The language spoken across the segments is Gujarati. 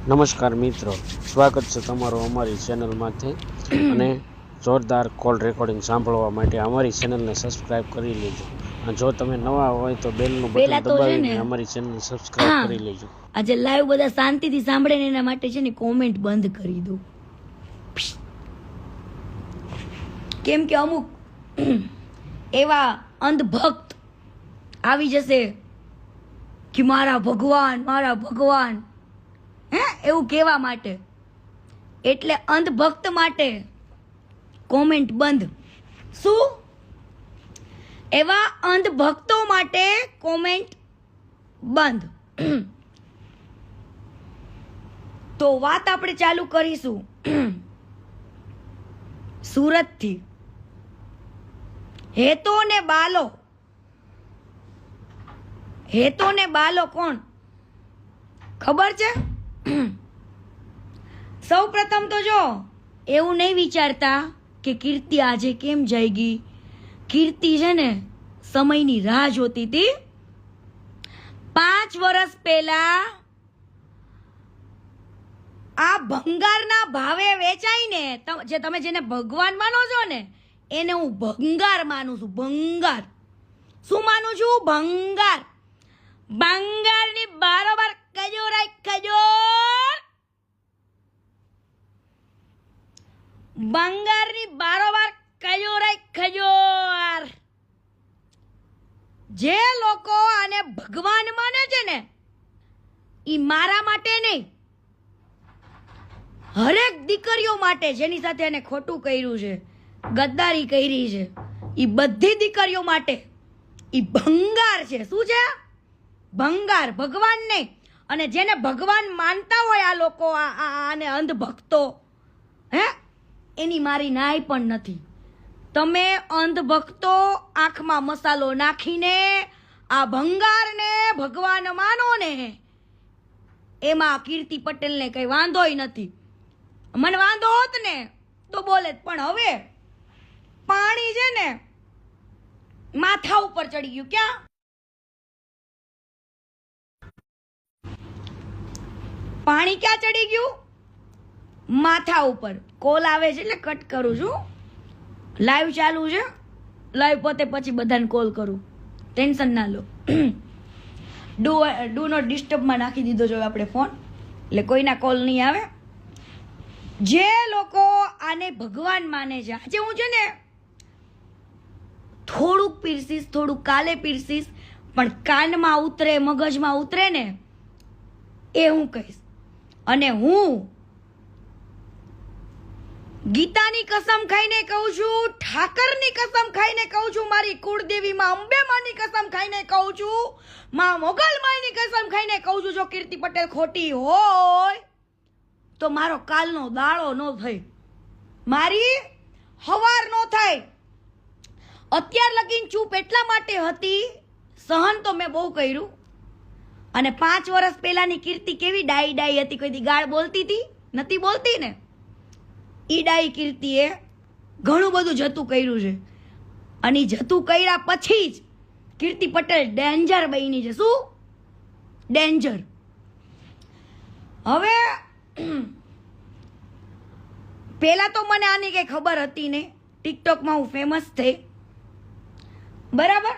નમસ્કાર મિત્રો, સ્વાગત છે તમારું અમારી ચેનલમાંથી. અને જોરદાર કોલ રેકોર્ડિંગ સાંભળવા માટે અમારી ચેનલને સબસ્ક્રાઇબ કરી લેજો. અને જો તમે નવા હોય તો બેલનું બટન દબાવીને અમારી ચેનલને સબસ્ક્રાઇબ કરી લેજો. આજે લાઈવ બધા શાંતિથી સાંભળે ને એના માટે છે ને કોમેન્ટ બંધ કરી દો, કેમ કે અમુક એવા અંધભક્ત આવી જશે કે મારા ભગવાન એવું કહેવા માટે, એટલે અંધભક્ત માટે કોમેન્ટ બંધ. શું? એવા અંધભક્તો માટે કોમેન્ટ બંધ. તો વાત આપણે ચાલુ કરીશું સુરતથી. હેતો ને બાલો કોણ ખબર છે? સૌ પ્રથમ તો જો એવું નહીં વિચારતા કે કીર્તિ આજે કેમ જઈ ગઈ. કીર્તિ છે ને સમયની રાહ જોતી હતી. 5 વર્ષ પહેલા આ ભંગારના ભાવે વેચાઈને, જે તમે જેને ભગવાન માનો છો ને એને હું ભંગાર માનું છું. ભંગાર શું માનું છું? ભંગાર. ભંગારની બારોબાર ખજૂર બંગારની બારોબાર ખજૂર. જે લોકો આને ભગવાન માને છે ને ઈ મારા માટે નહીં, હરેક દીકરીઓ માટે જેની સાથે એને ખોટું કર્યું છે, ગદ્દારી કરી છે, ઈ બધી દીકરીઓ માટે ઈ ભંગાર છે. શું છે? ભંગાર. ભગવાન નહીં. અને જેને ભગવાન માનતા હોય આ લોકો, આને અંધભક્તો, એની મારી નાય પણ નથી. તમે અંધભક્તો આંખમાં મસાલો નાખીને આ ભંગારને ભગવાન માનો ને, એમાં કીર્તિ પટેલને કઈ વાંધોય નથી. મને વાંધો હોત ને તો બોલે, પણ હવે પાણી છે ને માથા ઉપર ચડી ગયું. ક્યાં? પાણી ક્યાં ચડી ગયું? માથા ઉપર. કોલ આવે છે એટલે કટ કરું છું. લાઈવ ચાલુ છે, લાઈવ પોતે પછી બધાને કોલ કરું, ટેન્શન ના લો. ડુ નોટ ડિસ્ટર્બમાં નાખી દીધો જો આપણે ફોન, એટલે કોઈના કોલ નહીં આવે. જે લોકો આને ભગવાન માને છે, આજે હું છે ને થોડુંક પીરસીસ, થોડુંક કાલે પીરસીસ, પણ કાનમાં ઉતરે, મગજમાં ઉતરે ને એ હું કહીશ. અને હું ગીતાની કસમ ખાઈને કહું છું, ઠાકરની કસમ ખાઈને કહું છું, મારી કુળદેવી માં અંબે માની કસમ ખાઈને કહું છું, માં મોગલ માની કસમ ખાઈને કહું છું, જો કીર્તિ પટેલ ખોટી હોય તો મારો કાલનો દાડો ન થાય, મારી હવાર ન થાય. અત્યાર લગીન ચૂપ એટલા માટે હતી, સહન તો મેં બહુ કર્યું. અને 5 વર્ષ પહેલાની કીર્તિ કેવી ડાઈ હતી, કોઈ દી ગાળ બોલતી હતી? નથી બોલતી ને. ઈ ડાઈ કીર્તિએ ઘણું બધું જતું કર્યું છે. અને જતું કર્યા પછી જ કીર્તિ પટેલ ડેન્જર બની છે. શું? ડેન્જર. હવે પહેલા તો મને આની કઈ ખબર હતી નહીં. ટિકટોકમાં હું ફેમસ થઈ, બરાબર.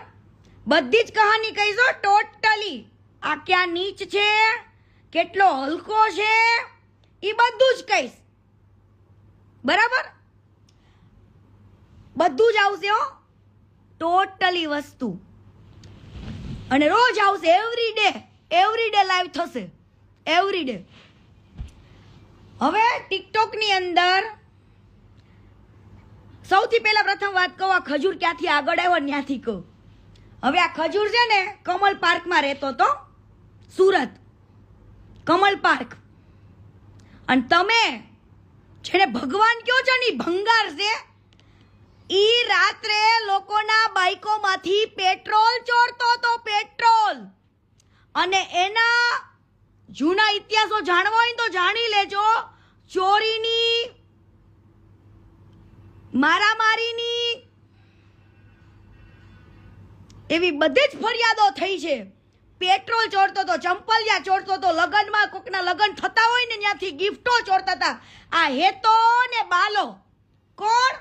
બધી જ કહાની કહીશો ટોટલી. આ ક્યાં નીચ છે, કેટલો હલકો છે, એ બધું જ કહીશ, બરાબર. બધું જ આવશે હો, ટોટલી વસ્તુ. અને રોજ આવશે, એવરી ડે લાઈવ થશે, એવરી ડે. હવે ટિકટોક ની અંદર સૌથી પહેલા પ્રથમ વાત કહું, આ ખજૂર ક્યાંથી આગળ આવ્યો ત્યાંથી કહું. હવે આ ખજૂર છે ને કમલ પાર્કમાં રહેતો હતો, સુરત કમલ પાર્ક. અને તમે જેને ભગવાન કયો છો ને ભંગાર છે, ઈ રાત્રે લોકોના બાઈકોમાંથી પેટ્રોલ ચોરતો હતો, પેટ્રોલ. અને એના જૂના ઇતિહાસો જાણવા હોય તો જાણી લેજો. ચોરીની, મારામારીની એવી બધી જ ફરિયાદો થઈ છે. પેટ્રોલ ચોરતો હતો, ચંપલિયા ચોરતો હતો, લગનમાં કોકના લગન થતા હોય ને ત્યાંથી ગિફ્ટો ચોરતા હતા. આ હેતો ને બાલો કોણ?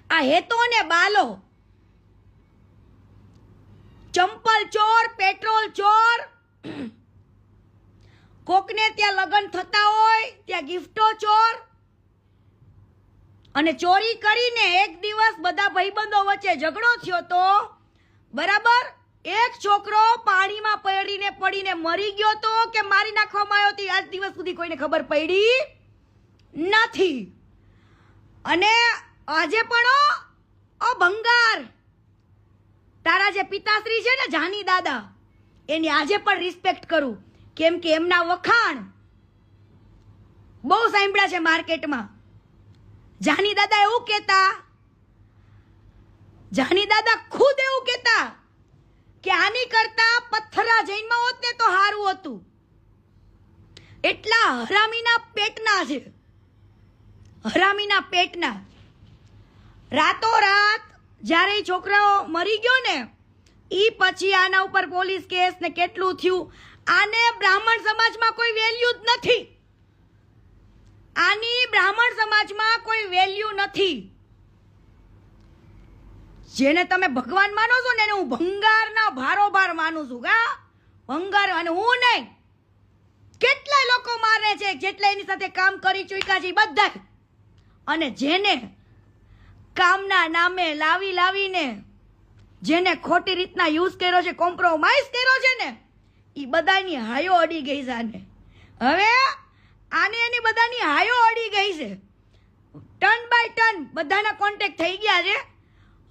આ હેતો ને બાલો, ચંપલ ચોર, પેટ્રોલ ચોર, કોકને ત્યાં લગન થતા હોય ત્યાં ગિફ્ટો ચોર. અને ચોરી કરીને એક દિવસ બધા ભાઈબંધો વચ્ચે ઝઘડો થયો તો બરાબર, એક છોકરો પાણીમાં પડીને મરી ગયો તો કે મારી નાખવામાં આવ્યો તો આજ દિવસ સુધી કોઈને ખબર પડી નથી. અને આજે પણ ભંગાર તારા જે પિતાશ્રી છે ને જાની દાદા, એની આજે પણ રિસ્પેક્ટ કરું, કેમ કે એમના વખાણ બહુ સાંભળ્યા છે માર્કેટમાં. જાની દાદા એવું કહેતા, જાની દાદા ખુદ એવું કહેતા કે આની કરતા પથ્થરા જૈનમાં હોત ને તો સારું હતું. એટલા હરામીના પેટના છે, હરામીના પેટના. રાતોરાત જ્યારે છોકરાઓ મરી ગયો ને ઈ પછી આના ઉપર પોલીસ કેસ ને કેટલું થયું. આને બ્રાહ્મણ સમાજમાં કોઈ વેલ્યુ જ નથી, આની બ્રાહ્મણ સમાજમાં કોઈ વેલ્યુ નથી. જેને તમે ભગવાન માનો છો ને એને હું ભંગારના ભારોભાર માનું છું. ભંગાર, અને હું નહીં, કેટલાય લોકો માને છે જેટલા એની સાથે કામ કરી ચૂક્યા છે બધા. અને જેને કામના નામે લાવીને જેને ખોટી રીતના યુઝ કર્યો છે, કોમ્પ્રોમાઇઝ કર્યો છે ને, એ બધાની હાયો અડી ગઈ છે. આને હવે આને એની બધાની હાયો અડી ગઈ છે. ટન બાય ટન બધાના કોન્ટેક્ટ થઈ ગયા છે.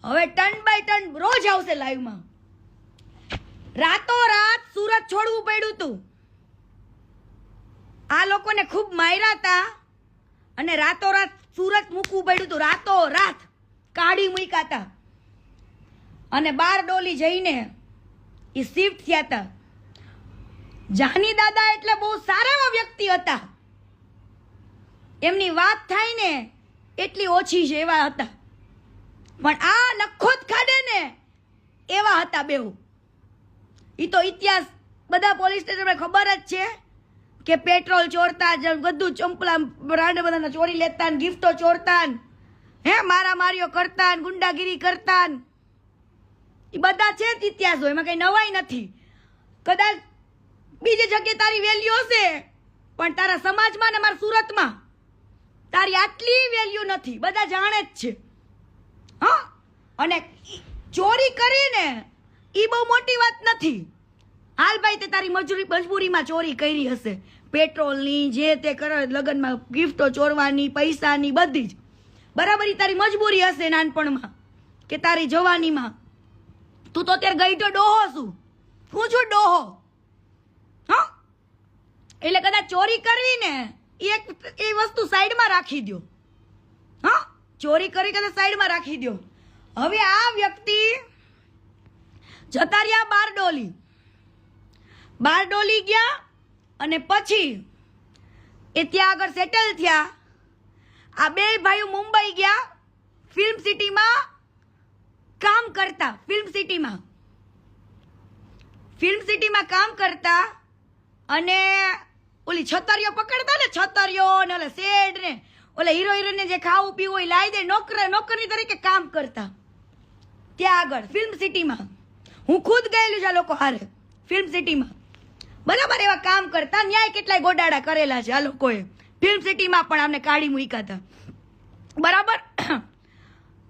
હવે ટન બાય ટન રોજ આવશે લાઈવમાં. રાતોરાત સુરત છોડવું પડ્યું હતું. આ લોકોને ખૂબ માર્યા હતા અને રાતોરાત સુરત મૂકવું પડ્યું હતું. રાતોરાત કાઢી મૂક્યા હતા અને બારડોલી જઈને એ શિફ્ટ થયા હતા. જાની દાદા એટલે બહુ સારા એવા વ્યક્તિ હતા. એમની વાત થાય ને એટલી ઓછી છે એવા હતા. પણ આ નખોદ ખાડે ને એવા હતા બેઉ. ઈ તો ઇતિહાસ બધા પોલીસ સ્ટેશન ખબર જ છે કે પેટ્રોલ ચોરતા, બધું ચંપલા બ્રાન્ડ બધાના ચોરી લેતા, ગિફ્ટો ચોરતા, મારામારીઓ કરતા, ગુંડાગીરી કરતા. એ બધા છે જ ઇતિહાસો, એમાં કઈ નવાઈ નથી. કદાચ બીજી જગ્યાએ તારી વેલ્યુ હશે પણ તારા સમાજમાં ને મારા સુરતમાં તારી આટલી વેલ્યુ નથી, બધા જાણે જ છે. હા, અને ચોરી કરીને ઈ બહુ મોટી વાત નથી. હાલ ભાઈ તે તારી મજબૂરીમાં ચોરી કરી હશે, પેટ્રોલની જે તે કરે, લગ્નમાં ગિફ્ટો ચોરવાની, પૈસાની, બધી જ બરાબર. ઈ તારી મજબૂરી હશે નાનપણમાં કે તારી જવાનીમાં. તું તો અત્યારે ગઈઢો ડોહો છું, હું છું ડોહો. હા, એટલે કદાચ ચોરી કરવી ને એ વસ્તુ સાઈડમાં રાખી દો. હા, ચોરી કરી કદાચ સાઈડમાં રાખી દો. હવે આ વ્યક્તિ જતા રહ્યા બારડોલી ગયા અને પછી એ ત્યાં આગળ સેટલ થયા. આ બે ભાઈઓ મુંબઈ ગયા ફિલ્મ સિટીમાં કામ કરતા. ફિલ્મ સિટીમાં કામ કરતા અને ઓલી છતરીઓ પકડતા ને, છતરીઓ ને ઓલા શેડ ને ઓલા હીરો હિરોઈન ને જે ખાવું પીવું હોય લાવી દે, નોકરી તરીકે કામ કરતા ત્યાં આગળ ફિલ્મ સિટીમાં. હું ખુદ ગયેલું છે આ લોકો હારે ફિલ્મ સિટીમાં. બરાબર, એવા કામ કરતા. ન્યાય કેટલાય ગોડાડા કરેલા છે આ લોકોએ ફિલ્મ સિટીમાં, પણ અમને કાઢી મૂક્યા હતા. બરાબર,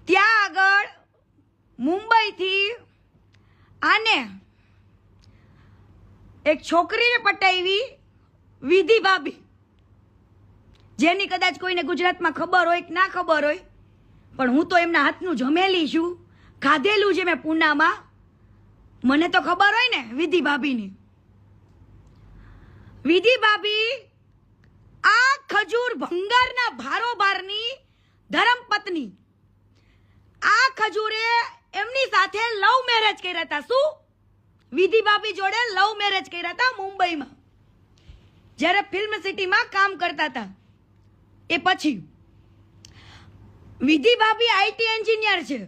ત્યાં આગળ મુંબઈથી આને એક છોકરીને પટાવી, વિધિ ભાભી, જેની કદાચ કોઈને ગુજરાતમાં ખબર હોય કે ના ખબર હોય, પણ હું તો એમના હાથનું જમેલી છું, ખાધેલું છે મેં પૂનામાં, મને તો ખબર હોય ને વિધિ ભાભીની. વિધિ ભાભી આ ખજૂર ભંગારના ભારોભારની ધર્મપત્ની. આ ખજૂરે એમની સાથે લવ મેરેજ કર્યા હતા. શું? વિધિ ભાભી જોડે લવ મેરેજ કર્યા હતા મુંબઈમાં, જ્યારે ફિલ્મ સિટીમાં કામ કરતા હતા. એ પછી વિધિ ભાભી આઈટી એન્જિનિયર છે.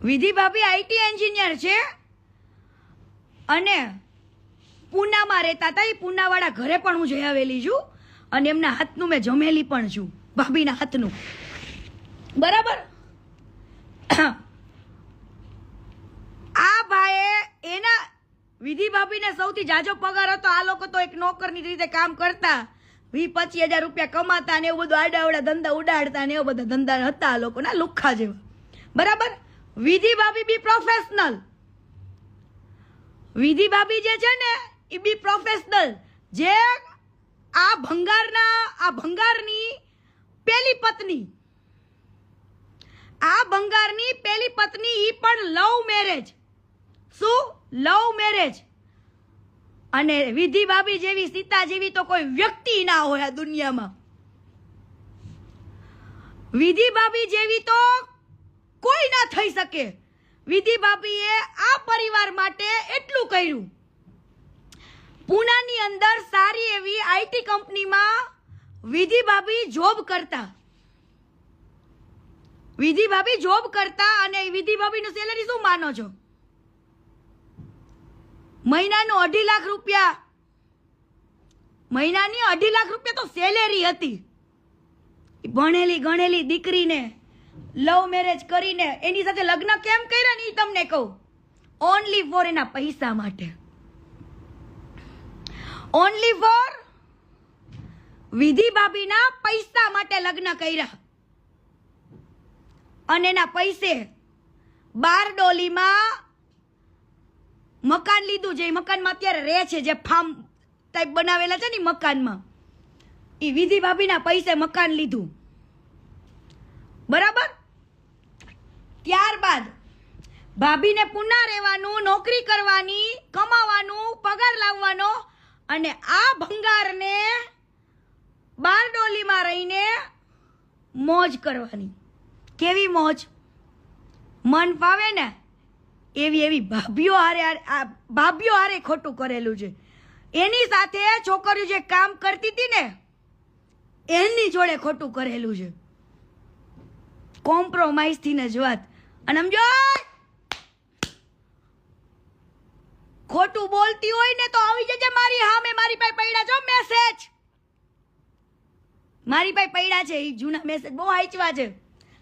વિધિ ભાભી આઈટી એન્જિનિયર છે અને પૂનામાં રહેતા હતા. એ પૂનાવાળા ઘરે પણ હું જઈ આવેલી છું અને એમના હાથનું મેં જમેલી પણ છું, ભાભીના હાથનું. બરાબર. આ ભાઈએ એના વિધિ ભાભીને સૌથી જાજો પગાર હતો. આ લોકો તો એક નોકરની રીતે કામ કરતા, 20-25 હજાર રૂપિયા કમાતા ને એવું બધું આડાવડા ધંધા ઉડાડતા ને એવા બધા ધંધા હતા આ લોકોના, લુખ્ખા જેવા. બરાબર. વિધિ ભાભી બી પ્રોફેશનલ. વિધિ ભાભી જે છે ને એ બી પ્રોફેશનલ. જે આ ભંગારની પેલી પત્ની, આ ભંગારની પેલી પત્ની ઈ પણ લવ મેરેજ. શું? Love marriage. અને વિધિ ભાભી જેવી, સીતા જેવી તો કોઈ વ્યક્તિ ના હોય આ દુનિયામાં. વિધિ ભાભી જેવી તો કોઈ ના થઈ શકે. વિધિ ભાભીએ આ પરિવાર માટે એટલું કર્યું. પૂનાની અંદર સારી એવી આઈટી કંપનીમાં વિધિ ભાભી જોબ કરતા. વિધિ ભાભી જોબ કરતા અને વિધિ ભાભીનું સેલરી શું માનો છો? મહિનાનું 2.5 લાખ રૂપિયા. મહિનાની 2.5 લાખ રૂપિયા તો સેલેરી હતી. ભણેલી ગણેલી દીકરીને લવ મેરેજ કરીને એની સાથે લગ્ન કેમ કર્યા ને એ તમને કહું. ઓનલી ફોર એના પૈસા માટે. ઓનલી ફોર વિધિ ભાભીના પૈસા માટે લગ્ન કર્યા. અને એના પૈસે બારડોલીમાં મકાન લીધું. જે મકાનમાં અત્યારે રહે છે, જે ફાર્મ ટાઈપ બનાવેલા છે ને મકાનમાં, એ વિધિ ભાભીના પૈસે મકાન લીધું. બરાબર. ત્યારબાદ ભાભીને પુના રહેવાનું, નોકરી કરવાની, કમાવાનું, પગાર લાવવાનો અને આ ભંગારને બારડોલીમાં રહીને મોજ કરવાની. કેવી મોજ? મન ફાવે ને એવી ભાભીઓ હારે ખોટું કરેલું છે. એની સાથે છોકરીઓ જે કામ કરતી હતી ને એની જોડે ખોટું કરેલું છે. કોમ્પ્રોમાઇઝ થી ને જ વાત. અને સમજો, ખોટું બોલતી હોય ને તો આવી જજે મારી સામે. મારી પાસે પડ્યા છો મેસેજ, મારી પાસે પડ્યા છે. એ જૂના મેસેજ બહુ વાંચવા છે.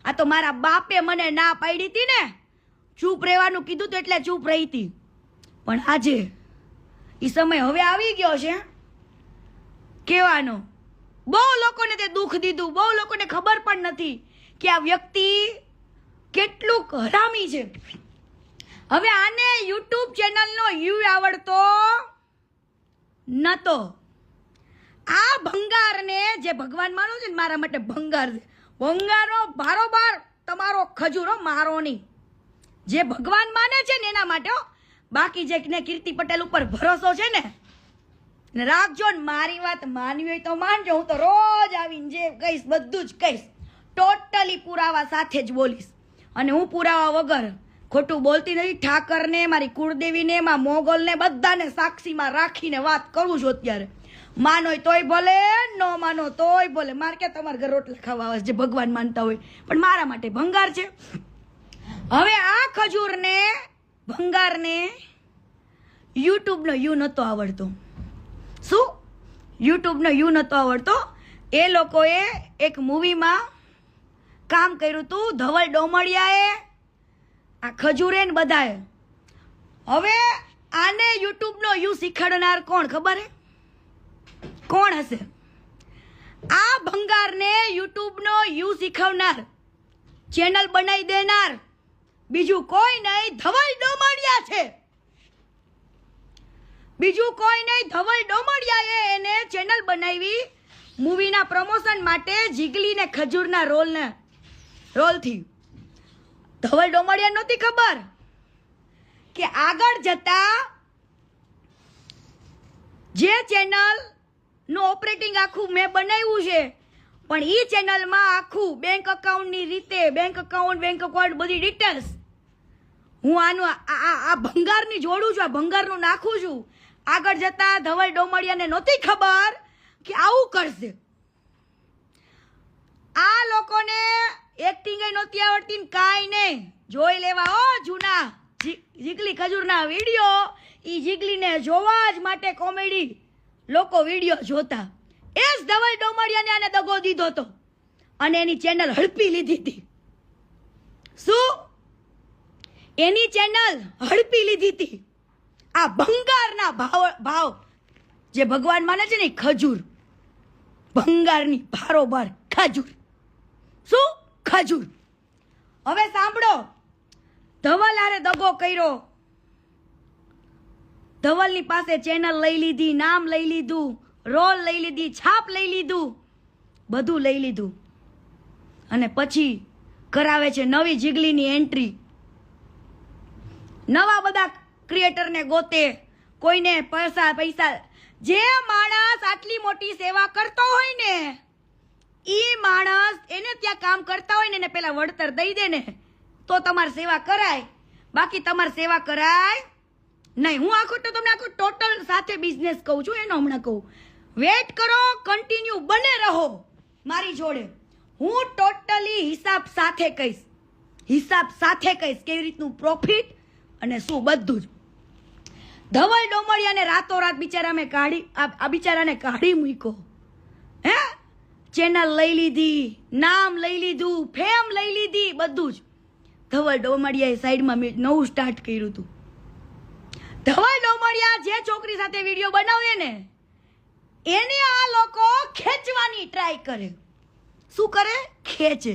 આ તો મારા બાપે મને ના પાડી હતી ને, ચૂપ રહેવાનું કીધું તો એટલે ચૂપ રહી હતી. પણ આજે એ સમય હવે આવી ગયો છે કહેવાનો. બહુ લોકોને તે દુઃખ દીધું. બહુ લોકોને ખબર પણ નથી કે આ વ્યક્તિ કેટલું હરામી છે. હવે આને યુટ્યુબ ચેનલનો યુ આવડતો નતો. આ ભંગારને, જે ભગવાન માનો છે ને, મારા માટે ભંગાર છે. ભંગારનો બારોબાર તમારો ખજૂરો, મારો નહીં. જે ભગવાન માને છે ને એના માટે. બાકી જે કીર્તિ પટેલ ઉપર ભરોસો છે ને રાખજો ને. મારી વાત માનવી હોય તો માનજો. હું તો રોજ આવીને જે કહીશ બધું જ કહીશ. ટોટલી પુરાવા સાથે જ બોલીશ. અને હું પુરાવા વગર ખોટું બોલતી નથી. ઠાકરને, મારી કુળદેવીને, માં મોગલને બધાને સાક્ષીમાં રાખીને વાત કરું છું અત્યારે. માનો તોય ભલે, ન માનો તોય ભલે. મારે કે તમારા ઘર રોટલા ખાવા આવે જે ભગવાન માનતા હોય, પણ મારા માટે ભંગાર છે. હવે આ ખજૂરને, ભંગારને યુટ્યુબનો યુ નતો આવડતો. શું? યુટ્યુબનો યુ નતો આવડતો. એ લોકોએ એક મૂવીમાં કામ કર્યું હતું, ધવલ ડોમડિયાએ, આ ખજૂરે ને બધાએ. હવે આને યુટ્યુબનો યુ શીખવાડનાર કોણ ખબર હે? કોણ હશે? આ ભંગારને યુટ્યુબનો યુ શીખવનાર, ચેનલ બનાવી દેનાર બીજું કોઈ નહીં, ધવલ ડોમડિયા છે. બીજું કોઈ નહીં, ધવલ ડોમડિયાએ એને ચેનલ બનાવી મૂવીના પ્રમોશન માટે, જીગલી ને ખજૂરના રોલથી. ધવલ ડોમડિયા નહોતી ખબર કે આગળ જતા જે ચેનલ નું ઓપરેટિંગ આખું મેં બનાવ્યું છે, પણ એ ચેનલમાં આખું બેંક અકાઉન્ટની રીતે, બેંક અકાઉન્ટ બધી ડિટેલ્સ હું આનું આ ભંગારની જોડું છું, આ ભંગારનું નાખું છું. આગળ જતા ધવલ ડોમડિયાને નહોતી ખબર કે આવું કરશે. આ લોકોને એક્ટિંગ નહોતી આવડતી ને કાંઈ નહીં. જોઈ લેવા હો જૂના જીગલી ખજૂરના વિડીયો. ઈ જીગલીને જોવા જ માટે કોમેડી લોકો વિડીયો જોતા. એ જ ધવલ ડોમડિયાને આને દગો દીધો હતો અને એની ચેનલ હડપી લીધી હતી. શું? એની ચેનલ હડપી લીધી હતી. આ ભંગારના ભાવ જે ભગવાન માને છે ને ખજૂર, ભંગારની બારોબાર ખજૂર. શું? ખજૂર. હવે સાંભળો, ધવલ હારે દગો કર્યો. ધવલની પાસે ચેનલ લઈ લીધી, નામ લઈ લીધું, રોલ લઈ લીધી, છાપ લઈ લીધું, બધું લઈ લીધું અને પછી કરાવે છે નવી જીગલીની એન્ટ્રી. નવા બધા ક્રિએટરને ગોતે, કોઈને પૈસા. જે માણસ આટલી મોટી સેવા કરતો હોય ને ઈ માણસ એને ત્યાં કામ કરતા હોય ને એને પેલા વળતર દઈ દે ને તો તમારી સેવા કરાય, બાકી તમારી સેવા કરાય નહીં. હું આખું તો તમને આખું ટોટલ સાથે બિઝનેસ કહું છું, એનો હમણાં કહું. વેટ કરો, કન્ટિન્યુ બને રહો મારી જોડે. હું ટોટલી હિસાબ સાથે કહીશ કેવી રીતનું પ્રોફિટ અને શું બધું જ. ધવલ ડોમડિયાને રાતોરાત બિચારાને કાઢી મૂક્યો. હે, ચેનલ લઈ લીધી, નામ લઈ લીધું, ફેમ લઈ લીધી, બધું જ. ધવલ ડોમડિયાએ સાઈડમાં નવું સ્ટાર્ટ કર્યું હતું. ધવલ ડોમડિયા જે છોકરી સાથે વિડીયો બનાવે ને એને આ લોકો ખેંચવાની ટ્રાય કરે. શું કરે? ખેંચે.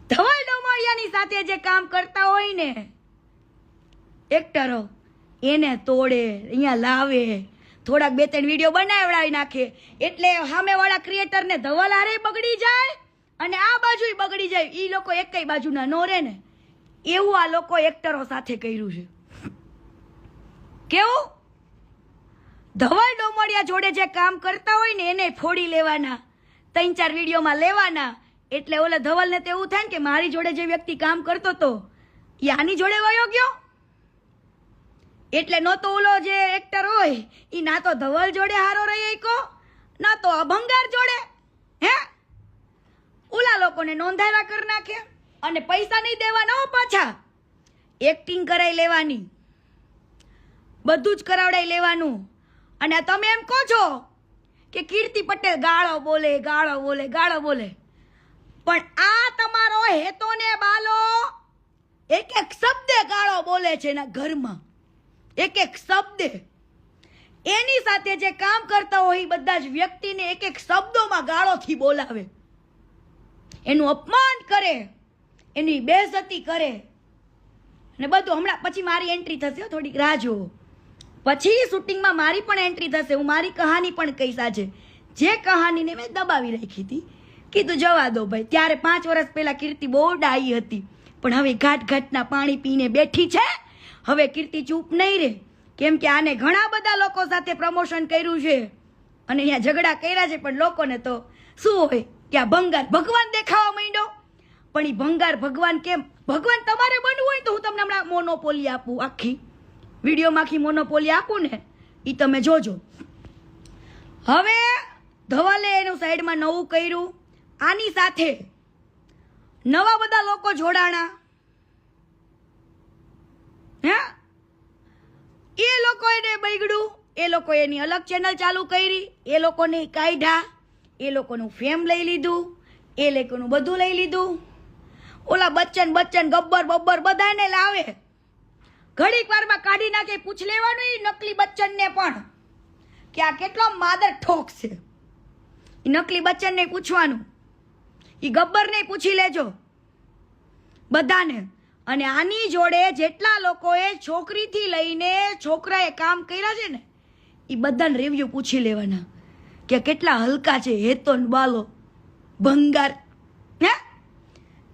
ધવલ ડોમડિયાની સાથે જે કામ કરતા હોય ને એક્ટરો એને તોડે, અહીંયા લાવે, થોડાક 2-3 વિડીયો બનાવડાવી નાખે એટલે સામેવાળા ક્રિએટરને ધવલ હારે બગડી જાય અને આ બાજુય બગડી જાય. ઈ લોકો એકેય બાજુના નો રહે ને એવું આ લોકો એક્ટરો સાથે કર્યું છે. કેવું? ધવલ ડોમડિયા જોડે જે કામ કરતા હોય ને એને ફોડી લેવાના, 3-4 વિડીયોમાં લેવાના. એટલે ઓલા ધવલને તો એવું થાય ને કે મારી જોડે જે વ્યક્તિ કામ કરતો હતો એ આની જોડે વયો ગયો. એટલે નો તો ઓલો જે એક્ટર હોય એ ના તો ધવલ જોડે હારો રહી કો, ના તો અભંગાર જોડે. હે, ઓલા લોકોને નોંધાવ્યા કરી નાખે અને પૈસા નહીં દેવાના હો પાછા. એક્ટિંગ કરાવી લેવાની, બધું જ કરાવડાવી લેવાનું. અને તમે એમ કહો છો કે કીર્તિ પટેલ ગાળો બોલે, પણ આ તમારો હેતો ને બાલો એક શબ્દે ગાળો બોલે છે એના ઘરમાં, એક શબ્દ. એની સાથે જે કામ કરતા હોય બધા જ વ્યક્તિને એક શબ્દોમાં ગાળોથી બોલાવે, એનું અપમાન કરે, એની બેઇજ્જતી કરે અને બધું. હમણાં પછી મારી એન્ટ્રી થશે, થોડીક રાહ જુઓ. પછી શૂટિંગમાં મારી પણ એન્ટ્રી થશે. હું મારી કહાની પણ કહીશ. આજે જે કહાનીને મેં દબાવી રાખી હતી, કીધું જવા દો ભાઈ. ત્યારે 5 વર્ષ પહેલા કીર્તિ બહુ ડાઈ હતી, પણ હવે ઘાટના પાણી પીને બેઠી છે. હવે કીર્તિ ચૂપ નહીં રહે, કેમ કે આને ઘણા બધા લોકો સાથે પ્રમોશન કર્યું છે અને અહીંયા ઝઘડા કર્યા છે. પણ લોકોને તો શું હોય કે આ ભંગાર ભગવાન દેખાવા માંડ્યો. પણ એ ભંગાર ભગવાન કેમ? ભગવાન તમારે બનવું હોય તો હું તમને હમણાં મોનોપોલી આપું, આખી વિડીયોમાં આખી મોનોપોલી આપું ને, એ તમે જોજો. હવે ધવલે એનું સાઈડમાં નવું કર્યું. આની સાથે નવા બધા લોકો જોડાણા. હે, એ લોકો એને બગડ્યું, એ લોકો એની અલગ ચેનલ ચાલુ કરી, એ લોકોને કાઢ્યા, એ લોકોનું ફેમ લઈ લીધું, એ લોકોનું બધું લઈ લીધું. ઓલા બચ્ચન ગબ્બર બધાને લાવે, ઘડીક વારમાં કાઢી નાખે. પૂછ લેવાનું એ નકલી બચ્ચનને પણ કે આ કેટલો માદર ઠોક છે. એ નકલી બચ્ચનને પૂછવાનું, એ ગબ્બરને પૂછી લેજો બધાને. અને આની જોડે જેટલા લોકોએ છોકરીથી લઈને છોકરાએ કામ કર્યા છે ને એ બધાને રિવ્યુ પૂછી લેવાના કે કેટલા હલકા છે. હેતો ને બાલો ભંગાર. હે,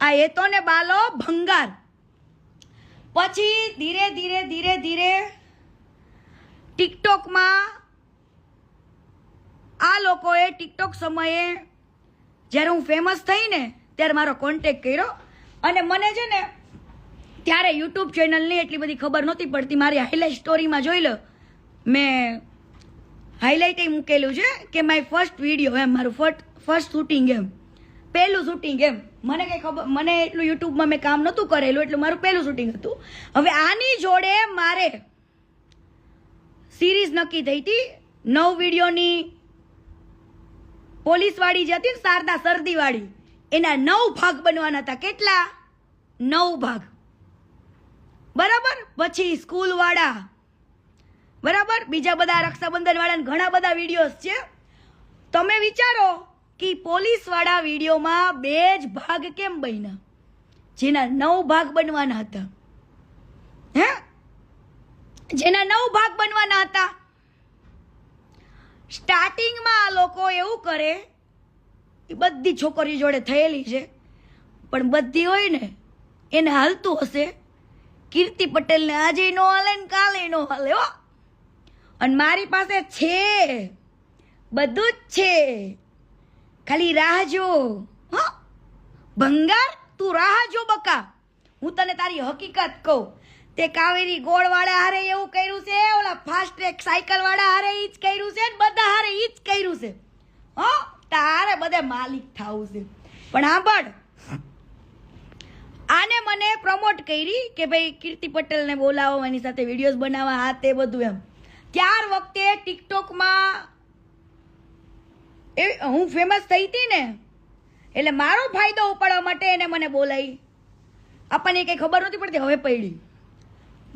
આ હેતો ને બાલો ભંગાર. પછી ધીરે ધીરે ટિકટોકમાં આ લોકોએ ટિકટોક સમયે જ્યારે હું ફેમસ થઈ ને ત્યારે મારો કોન્ટેક્ટ કર્યો. અને મને છે ને ત્યારે યુટ્યુબ ચેનલની એટલી બધી ખબર નહોતી પડતી. મારી હાઇલાઇટ સ્ટોરીમાં જોઈ લો, મેં હાઇલાઇટ મૂકેલું છે કે માય ફર્સ્ટ વિડીયો, એમ મારું ફર્સ્ટ શૂટિંગ એમ. પહેલું શૂટિંગ એમ. મને કઈ ખબર, મને એટલું યુટ્યુબમાં મેં કામ નહોતું કરેલું, એટલે મારું પહેલું શૂટિંગ હતું. હવે આની જોડે મારે સિરીઝ નક્કી થઈ હતી 9 વિડીયોની, પોલીસવાળી જે હતી ને શારદા સરદીવાળી, એના 9 ભાગ બનવાના હતા. કેટલા? 9 ભાગ. બરાબર. પછી સ્કૂલવાળા, બરાબર, બીજા બધા રક્ષાબંધનવાળા ઘણા બધા વિડીયોઝ છે. તમે વિચારો કે પોલીસવાળા વિડીયોમાં 2 જ ભાગ કેમ બન્યા, જેના 9 ભાગ બનવાના હતા? હે, જેના 9 ભાગ બનવાના હતા. સ્ટાર્ટિંગમાં આ લોકો એવું કરે, એ બધી છોકરીઓ જોડે થયેલી છે, પણ બધી હોય ને એને હાલતું હશે. કીર્તિ પટેલને આજે નો હાલે ને કાલે નો હાલે હો. અને મારી પાસે છે, બધું જ છે, ખાલી રાહ જો. હો ભંગાર, તું રાહ જો બકા. હું તને તારી હકીકત કહું. તે કાવેરી ગોળવાળા હારે એવું કર્યું છે, ઓલા ફાસ્ટ ટ્રેક સાયકલ વાળા હારે ઈ જ કર્યું છે, બધા હારે ઈ જ કર્યું છે. હો તારે બધે માલિક થાવું છે. પણ સાંભળ, આને મને પ્રમોટ કરી કે ભાઈ કીર્તિ પટેલને બોલાવો, એની સાથે વિડીયોઝ બનાવવા, હા તે બધું એમ. ત્યાર વખતે ટિકટોકમાં હું ફેમસ થઈ હતી ને, એટલે મારો ફાયદો ઉપાડવા માટે એને મને બોલાવી. આપણને કંઈ ખબર નહોતી પડતી, હવે પડી.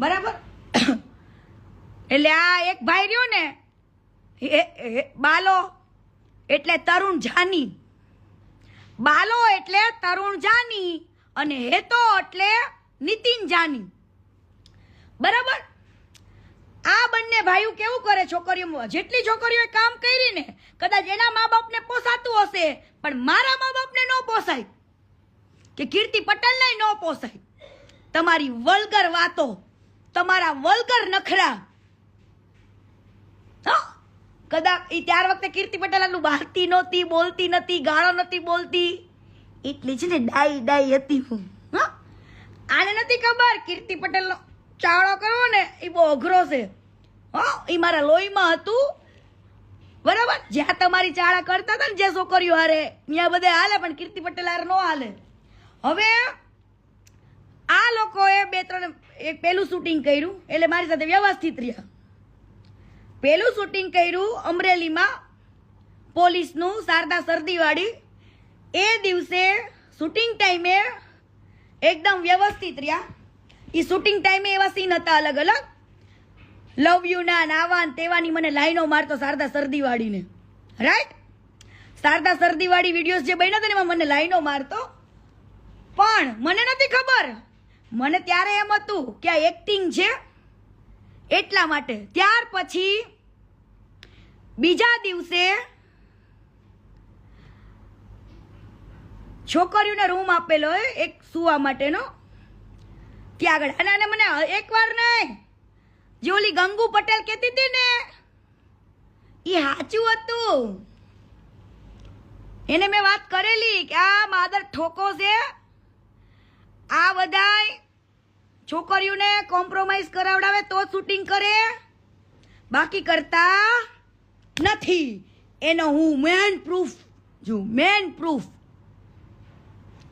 બરાબર. એટલે આ એક ભાઈ રહ્યો ને, બાલો એટલે તરુણ જાની, બાલો એટલે તરુણ જાની, અને હેતો એટલે નીતિન જાની. બરાબર. આ બંને ભાઈઓ કેવું કરે, છોકરીઓ, જેટલી છોકરીઓએ કામ કરી ને, કદાચ એના મા બાપને પોસાતું હશે, પણ મારા મા બાપને ન પોસાય, કે કીર્તિ પટેલને ન પોસાય. તમારી વલ્ગર વાતો, તમારા વલ્ગર નખરા. કદાચ ત્યાર વખતે કીર્તિ પટેલ આટલું બહારતી નહોતી, બોલતી નથી, ગાળો નથી બોલતી, એટલી છે ને ડાઈ હતી હું. આને નથી ખબર કીર્તિ પટેલનો ચાળો કરવો ને એ બહુ અઘરો છે. એ મારા લોહીમાં હતું. બરાબર. જ્યાં તમારી ચાળા કરતા હતા ને જે છોકરીઓ હારે, ત્યાં બધે હાલે, પણ કીર્તિ પટેલ હારે ન હાલે. હવે આ લોકોએ 2-3 એક પહેલું શૂટિંગ કર્યું, એટલે મારી સાથે વ્યવસ્થિત રહ્યા. પહેલું શૂટિંગ કર્યું અમરેલીમાં, પોલીસનું, શારદા સરદીવાળી. એ દિવસે શૂટિંગ ટાઈમે એકદમ વ્યવસ્થિત રહ્યા. એ શૂટિંગ ટાઈમે એવા સીન હતા અલગ અલગ, લવ યુ ના, નાવાન તેવાની મને લાઈનો મારતો શારદા સરદીવાળીને. રાઈટ. શારદા સરદીવાળી વિડીયોઝ જે બન્યા હતા ને એમાં મને લાઈનો મારતો. પણ મને નથી ખબર, મને ત્યારે એમ હતું કે આ એક્ટિંગ છે એટલા માટે. ત્યાર પછી બીજા દિવસે છોકરીઓને રૂમ આપેલો હોય એક સુવા માટેનો, ત્યાં આગળ. અને મને એકવાર નહીં, જે ઓલી ગંગુ પટેલ કહેતી હતી ને, એ સાચું હતું. એને મેં વાત કરેલી કે આ માદર ઠોકો છે, આ બધાય છોકરીઓને કોમ્પ્રોમાઇઝ કરાવડાવે તો શૂટિંગ કરે, બાકી કરતા નથી. એનો હું મેન પ્રૂફ જો, મેન પ્રૂફ.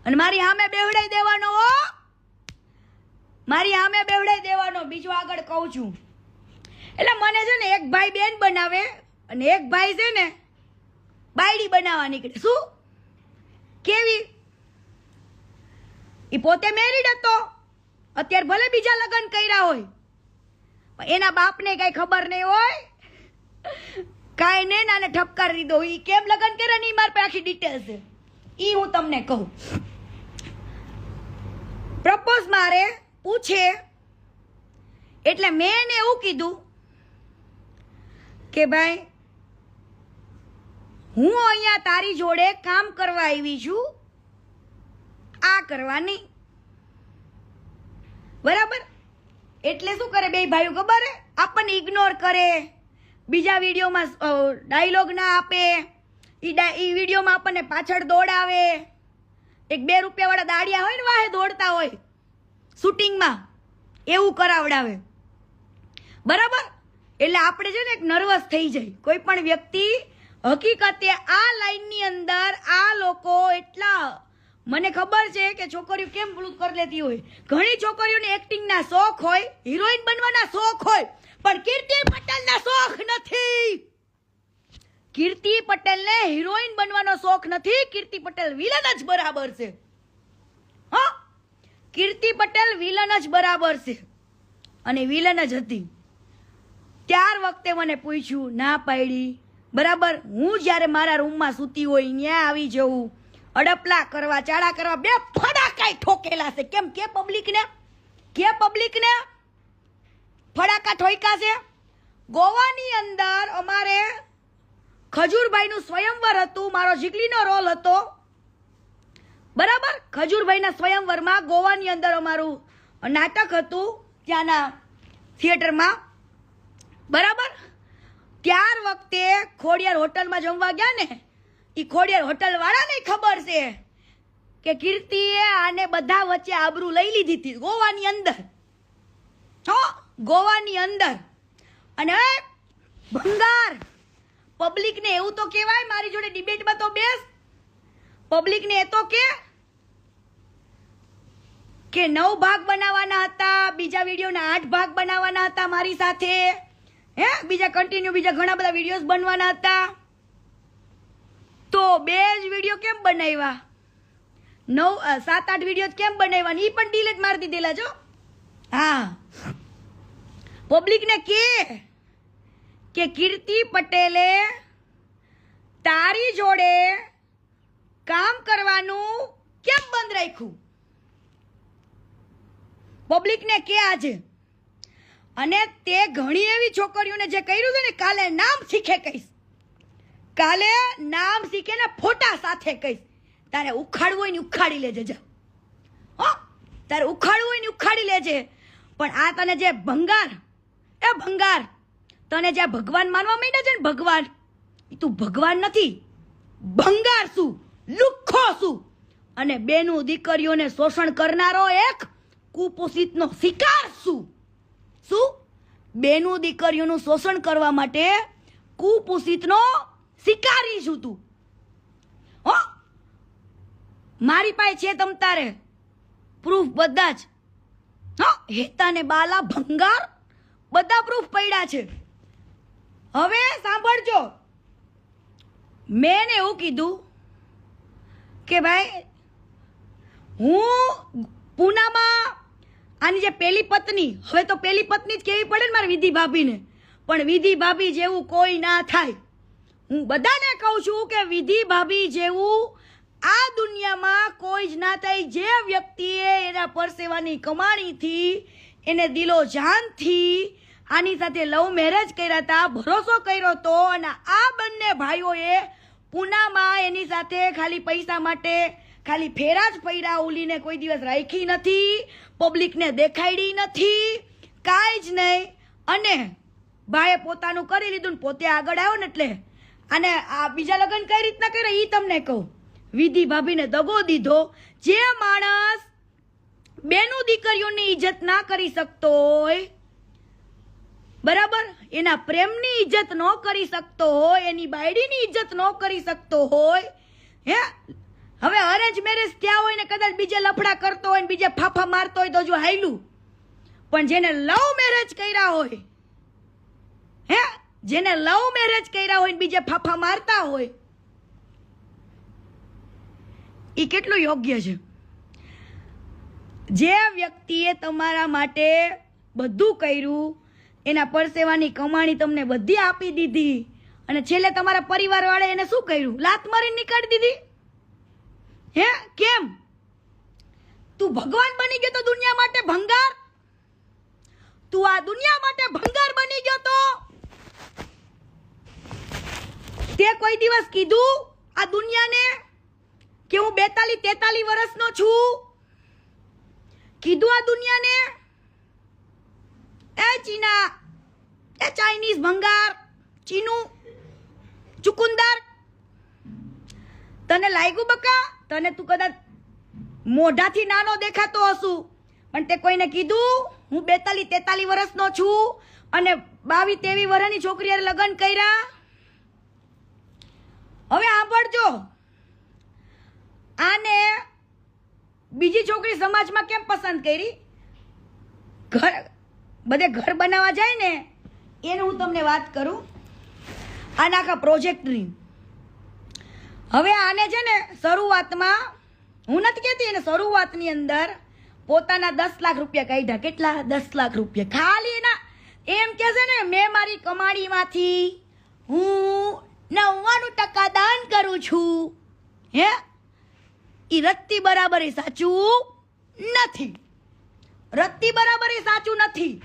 અને મારી સામે બેવડાઈ દેવાનો હો, મારી સામે બેવડાઈ દેવાનો. બીજું આગળ કહું છું. એટલે મને છે ને એક ભાઈ બેન બનાવે, અને એક ભાઈ છે ને બાયડી બનાવવા નીકળે. શું કેવી? એ પોતે મેરીડ હતો, અત્યારે ભલે બીજા લગ્ન કર્યા હોય, પણ એના બાપને કઈ ખબર નહીં હોય, કાંઈ નહીં, નાને ઠપકાર દીધો. એ કેમ લગ્ન કરે ને એ મારી પાસે આખી ડિટેલ્સ છે, એ હું તમને કહું. પ્રપોઝ મારે પૂછે, એટલે મેં એને એવું કીધું કે ભાઈ હું અહીંયા તારી જોડે કામ કરવા આવી છું, આ કરવા નહીં. બરાબર. એટલે શું કરે બે ભાઈઓ ખબર હે, આપણને ઇગ્નોર કરે, બીજા વિડીયોમાં ડાયલોગ ના આપે, એ વિડીયોમાં આપણને પાછળ દોડાવે. એક 2 રૂપિયાવાળા દાડિયા હોય ને વાહે દોડતા હોય શૂટિંગમાં, એવું કરાવડાવે. બરાબર. એટલે આપણે છે ને એક નર્વસ થઈ જાય. કોઈ પણ વ્યક્તિ હકીકતે આ લાઈનની અંદર આ લોકો એટલા, મને ખબર છે કે છોકરીઓ કેમ પેલું કરી લેતી હોય. ઘણી છોકરીઓને એક્ટિંગના શોખ હોય, હિરોઈન બનવાના શોખ હોય, પણ કીર્તિ પટેલના શોખ નથી. કીર્તિ પટેલને હિરોઈન બનવાનો શોખ નથી. કીર્તિ પટેલ વિલન જ બરાબર છે. હા, કીર્તિ પટેલ વિલન જ બરાબર છે અને વિલન જ હતી. ત્યાર વખતે મને પૂછ્યું, ના પાડી. બરાબર, હું જ્યારે મારા રૂમમાં સૂતી હોય ત્યાં આવી જવું, અડપલા કરવા, ચાળા કરવા, બે ફડાકાય ઠોકેલા છે. કેમ કે પબ્લિકને ફડાકા ઠોક્યા છે. ગોવાની અંદર અમારે ખજૂરભાઈનું સ્વયંવર હતું, મારો જીગલીનો રોલ હતો. બરાબર, ખજૂરભાઈના સ્વયંવરમાં ગોવાની અંદર અમારું નાટક હતું ત્યાંના થિયેટરમાં. બરાબર, ત્યાર વખતે ખોડિયાર હોટલમાં જમવા ગયા ને, એ ખોડિયાર હોટલ વાળાને ખબર છે કે કીર્તિએ આને બધા વચ્ચે આબરૂ લઈ લીધી હતી ગોવાની અંદર. ગોવાની અંદર. અને ભંગાર, પબ્લિકને એવું તો કહેવાય, મારી જોડે ડિબેટમાં તો બેસ. પબ્લિકને એ તો કે 9 ભાગ બનાવવાના હતા, બીજા વિડીયોના 8 ભાગ બનાવવાના હતા મારી સાથે. બીજા કન્ટિન્યુ બીજા ઘણા બધા વિડીયોઝ બનવાના હતા. તો 2 જ વિડીયો કેમ બનાવ્યા? 7-8 વિડીયો કેમ બનાવ્યા? એ પણ ડિલીટ મારી દીધેલા છો. હા, પબ્લિકને કે કીર્તિ પટેલે તારી જોડે કામ કરવાનું કેમ બંધ રાખ્યું? પબ્લિકને કે આજે. અને તે ઘણી એવી છોકરીઓને જે કર્યું છે ને, કાલે નામ શીખે કહીશ. કાલે નામ શીખે ને ફોટા સાથે કહીશ. તારે ઉખાડવું હોય ને ઉખાડી લેજે. જા, તારે ઉખાડવું હોય ને ઉખાડી લેજે. પણ આ તને જે ભંગાર, તને જે ભગવાન માનવા માંડ્યા છે ને, ભગવાન, તું ભગવાન નથી, ભંગાર છું, લુખ્ખો છું. અને બેનું દીકરીઓને શોષણ કરનારો એક કુપોષિતનો શિકાર છું. શું? બેનું દીકરીઓનું શોષણ કરવા માટે કુપોષિતનો શિકારી છું તું. મારી પાસે છે તમ તારે પ્રૂફ બધા જ. હેતા ને બાલા, ભંગાર, બધા પ્રૂફ પડ્યા છે. હવે સાંભળજો, મેં એવું કીધું કે ભાઈ, હું પૂનામાં આની જે પેલી પત્ની, હવે તો પેલી પત્ની જ કેવી પડે ને મારે વિધિ ભાભીને, પણ વિધિ ભાભી જેવું કોઈ ના થાય. હું બધાને કહું છું કે વિધિ ભાભી જેવું આ દુનિયામાં કોઈ જ ના થાય. જે વ્યક્તિએ એના પરસેવાની કમાણીથી, એને દિલો જાનથી આની સાથે લવ મેરેજ કર્યા હતા, ભરોસો કર્યો હતો, અને આ બંને ભાઈઓએ પૂનામાં એની સાથે ખાલી પૈસા માટે ખાલી ફેરા જ પૈરા, ઉલીને કોઈ દિવસ રાખી નથી, પબ્લિકને દેખાડી નથી, કાંઈ જ નહીં. અને ભાઈએ પોતાનું કરી લીધું ને પોતે આગળ આવ્યો ને, એટલે અને આ બીજા લગ્ન કઈ રીતના કર્યા એ તમને કહું. વિધિ ભાભીને દગો દીધો. જે માણસ બેનું દીકરીઓની ઇજ્જત ના કરી શકતો હોય, બરાબર, એના પ્રેમની ઇજ્જત ન કરી શકતો હોય, એની બાયડીની ઇજ્જત ન કરી શકતો હોય, હવે અરેન્જ મેરેજ થયા હોય ને કદાચ બીજે લફડા કરતો હોય ને બીજે ફાફા મારતો હોય તો જો હાયલું, પણ જેને લવ મેરેજ કર્યા હોય, જેને લવ મેરેજ કર્યા હોય ને બીજે ફાફા મારતા હોય, એ કેટલું યોગ્ય છે? જે વ્યક્તિએ તમારા માટે બધું કર્યું, એના પરસેવાની કમાણી તમને બધી આપી દીધી, અને છેલ્લે તમારા પરિવાર વાળા એને શું કર્યું? લાત મારીને નીકાળી દીધી. કેમ? તું ભગવાન બની ગયો તો દુનિયા માટે ભંગાર? તું આ દુનિયા માટે ભંગાર બની ગયો તો તે કોઈ દિવસ કીધું આ દુનિયાને કે હું 42-43 વર્ષનો છું? કીધું આ દુનિયાને? એ ચીના, એ ચાઇનીઝ ભંગાર, ચીનું ચુકુંદર, તને લાગ્યું બકા? તને તું કદાચ મોઢાથી નાનો દેખાતો હશું, પણ તે કોઈને કીધું હું 42-43 વર્ષનો છું અને 22-23 વર્ષની છોકરીએ લગ્ન કર્યા? હવે સાંભળજો, આને બીજી છોકરી સમાજમાં કેમ પસંદ કરી? બધે ઘર બનાવવા જાય ને એનું હું તમને વાત કરું, આના આખા પ્રોજેક્ટની. હવે આને છે ને શરૂઆતમાં, હું નથી કહેતી, એને શરૂઆતની અંદર પોતાના 10 લાખ રૂપિયા કાઢ્યા. કેટલા? 10 લાખ રૂપિયા. ખાલી એના એમ કે છે ને, મેં મારી કમાણીમાંથી હું 99% દાન કરું છું. હે, ઈ રત્તી બરાબર એ સાચું નથી. રત્તી બરાબર એ સાચું નથી.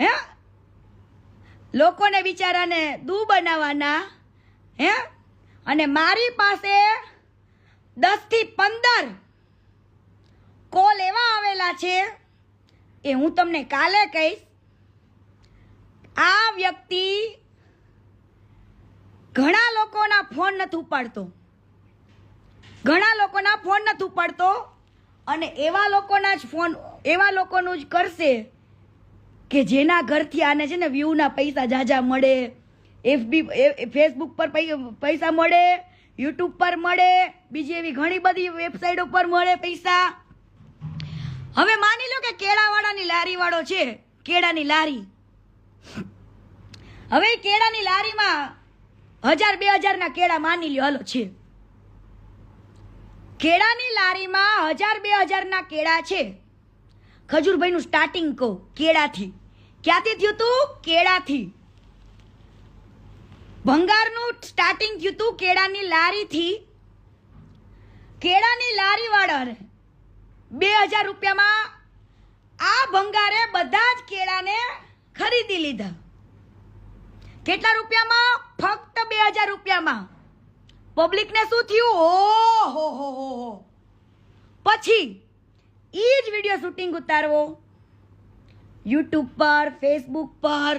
હે, લોકોને બિચારાને દૂ બનાવવાના. હે, અને મારી પાસે 10 થી 15 કોલ એવા આવેલા છે, એ હું તમને કાલે કહીશ. આ વ્યક્તિ ઘણા લોકોના ફોન નથી ઉપાડતો, ઘણા લોકોના ફોન નથી ઉપાડતો, અને એવા લોકોના જ ફોન, એવા લોકોનું જ કરશે કે જેના ઘરથી આને છે ને વ્યૂના પૈસા જાજા મળે, ફેસબુક પર પૈસા મળે, યુટ્યુબ પર મળે, બીજી એવી ઘણી બધી વેબસાઇટ ઉપર મળે પૈસા. હવે માની લો કે કેળાવાળાની લારી વાળો છે, કેળાની લારી. હવે કેળાની લારીમાં 1000-2000 ના કેળા માની લ્યો, હાલો છે. કેળાની લારીમાં 1000-2000 ના કેળા છે. ખજૂરભાઈનું સ્ટાર્ટિંગ કહું, કેળાથી. ક્યાંથી થયું તું? કેળાથી. ભંગારનું સ્ટાર્ટિંગ થયું તું કેળાની લારીથી. કેળાની લારી વાળાને 2000 રૂપિયામાં આ ભંગારે બધા જ કેળાને ખરીદી લીધા. કેટલા રૂપિયામાં? ફક્ત 2000 રૂપિયામાં. પબ્લિકને શું થયું? ઓહો હો હો. પછી ઈ જ વિડીયો શૂટિંગ ઉતારવો યુટ્યુબ પર, ફેસબુક પર,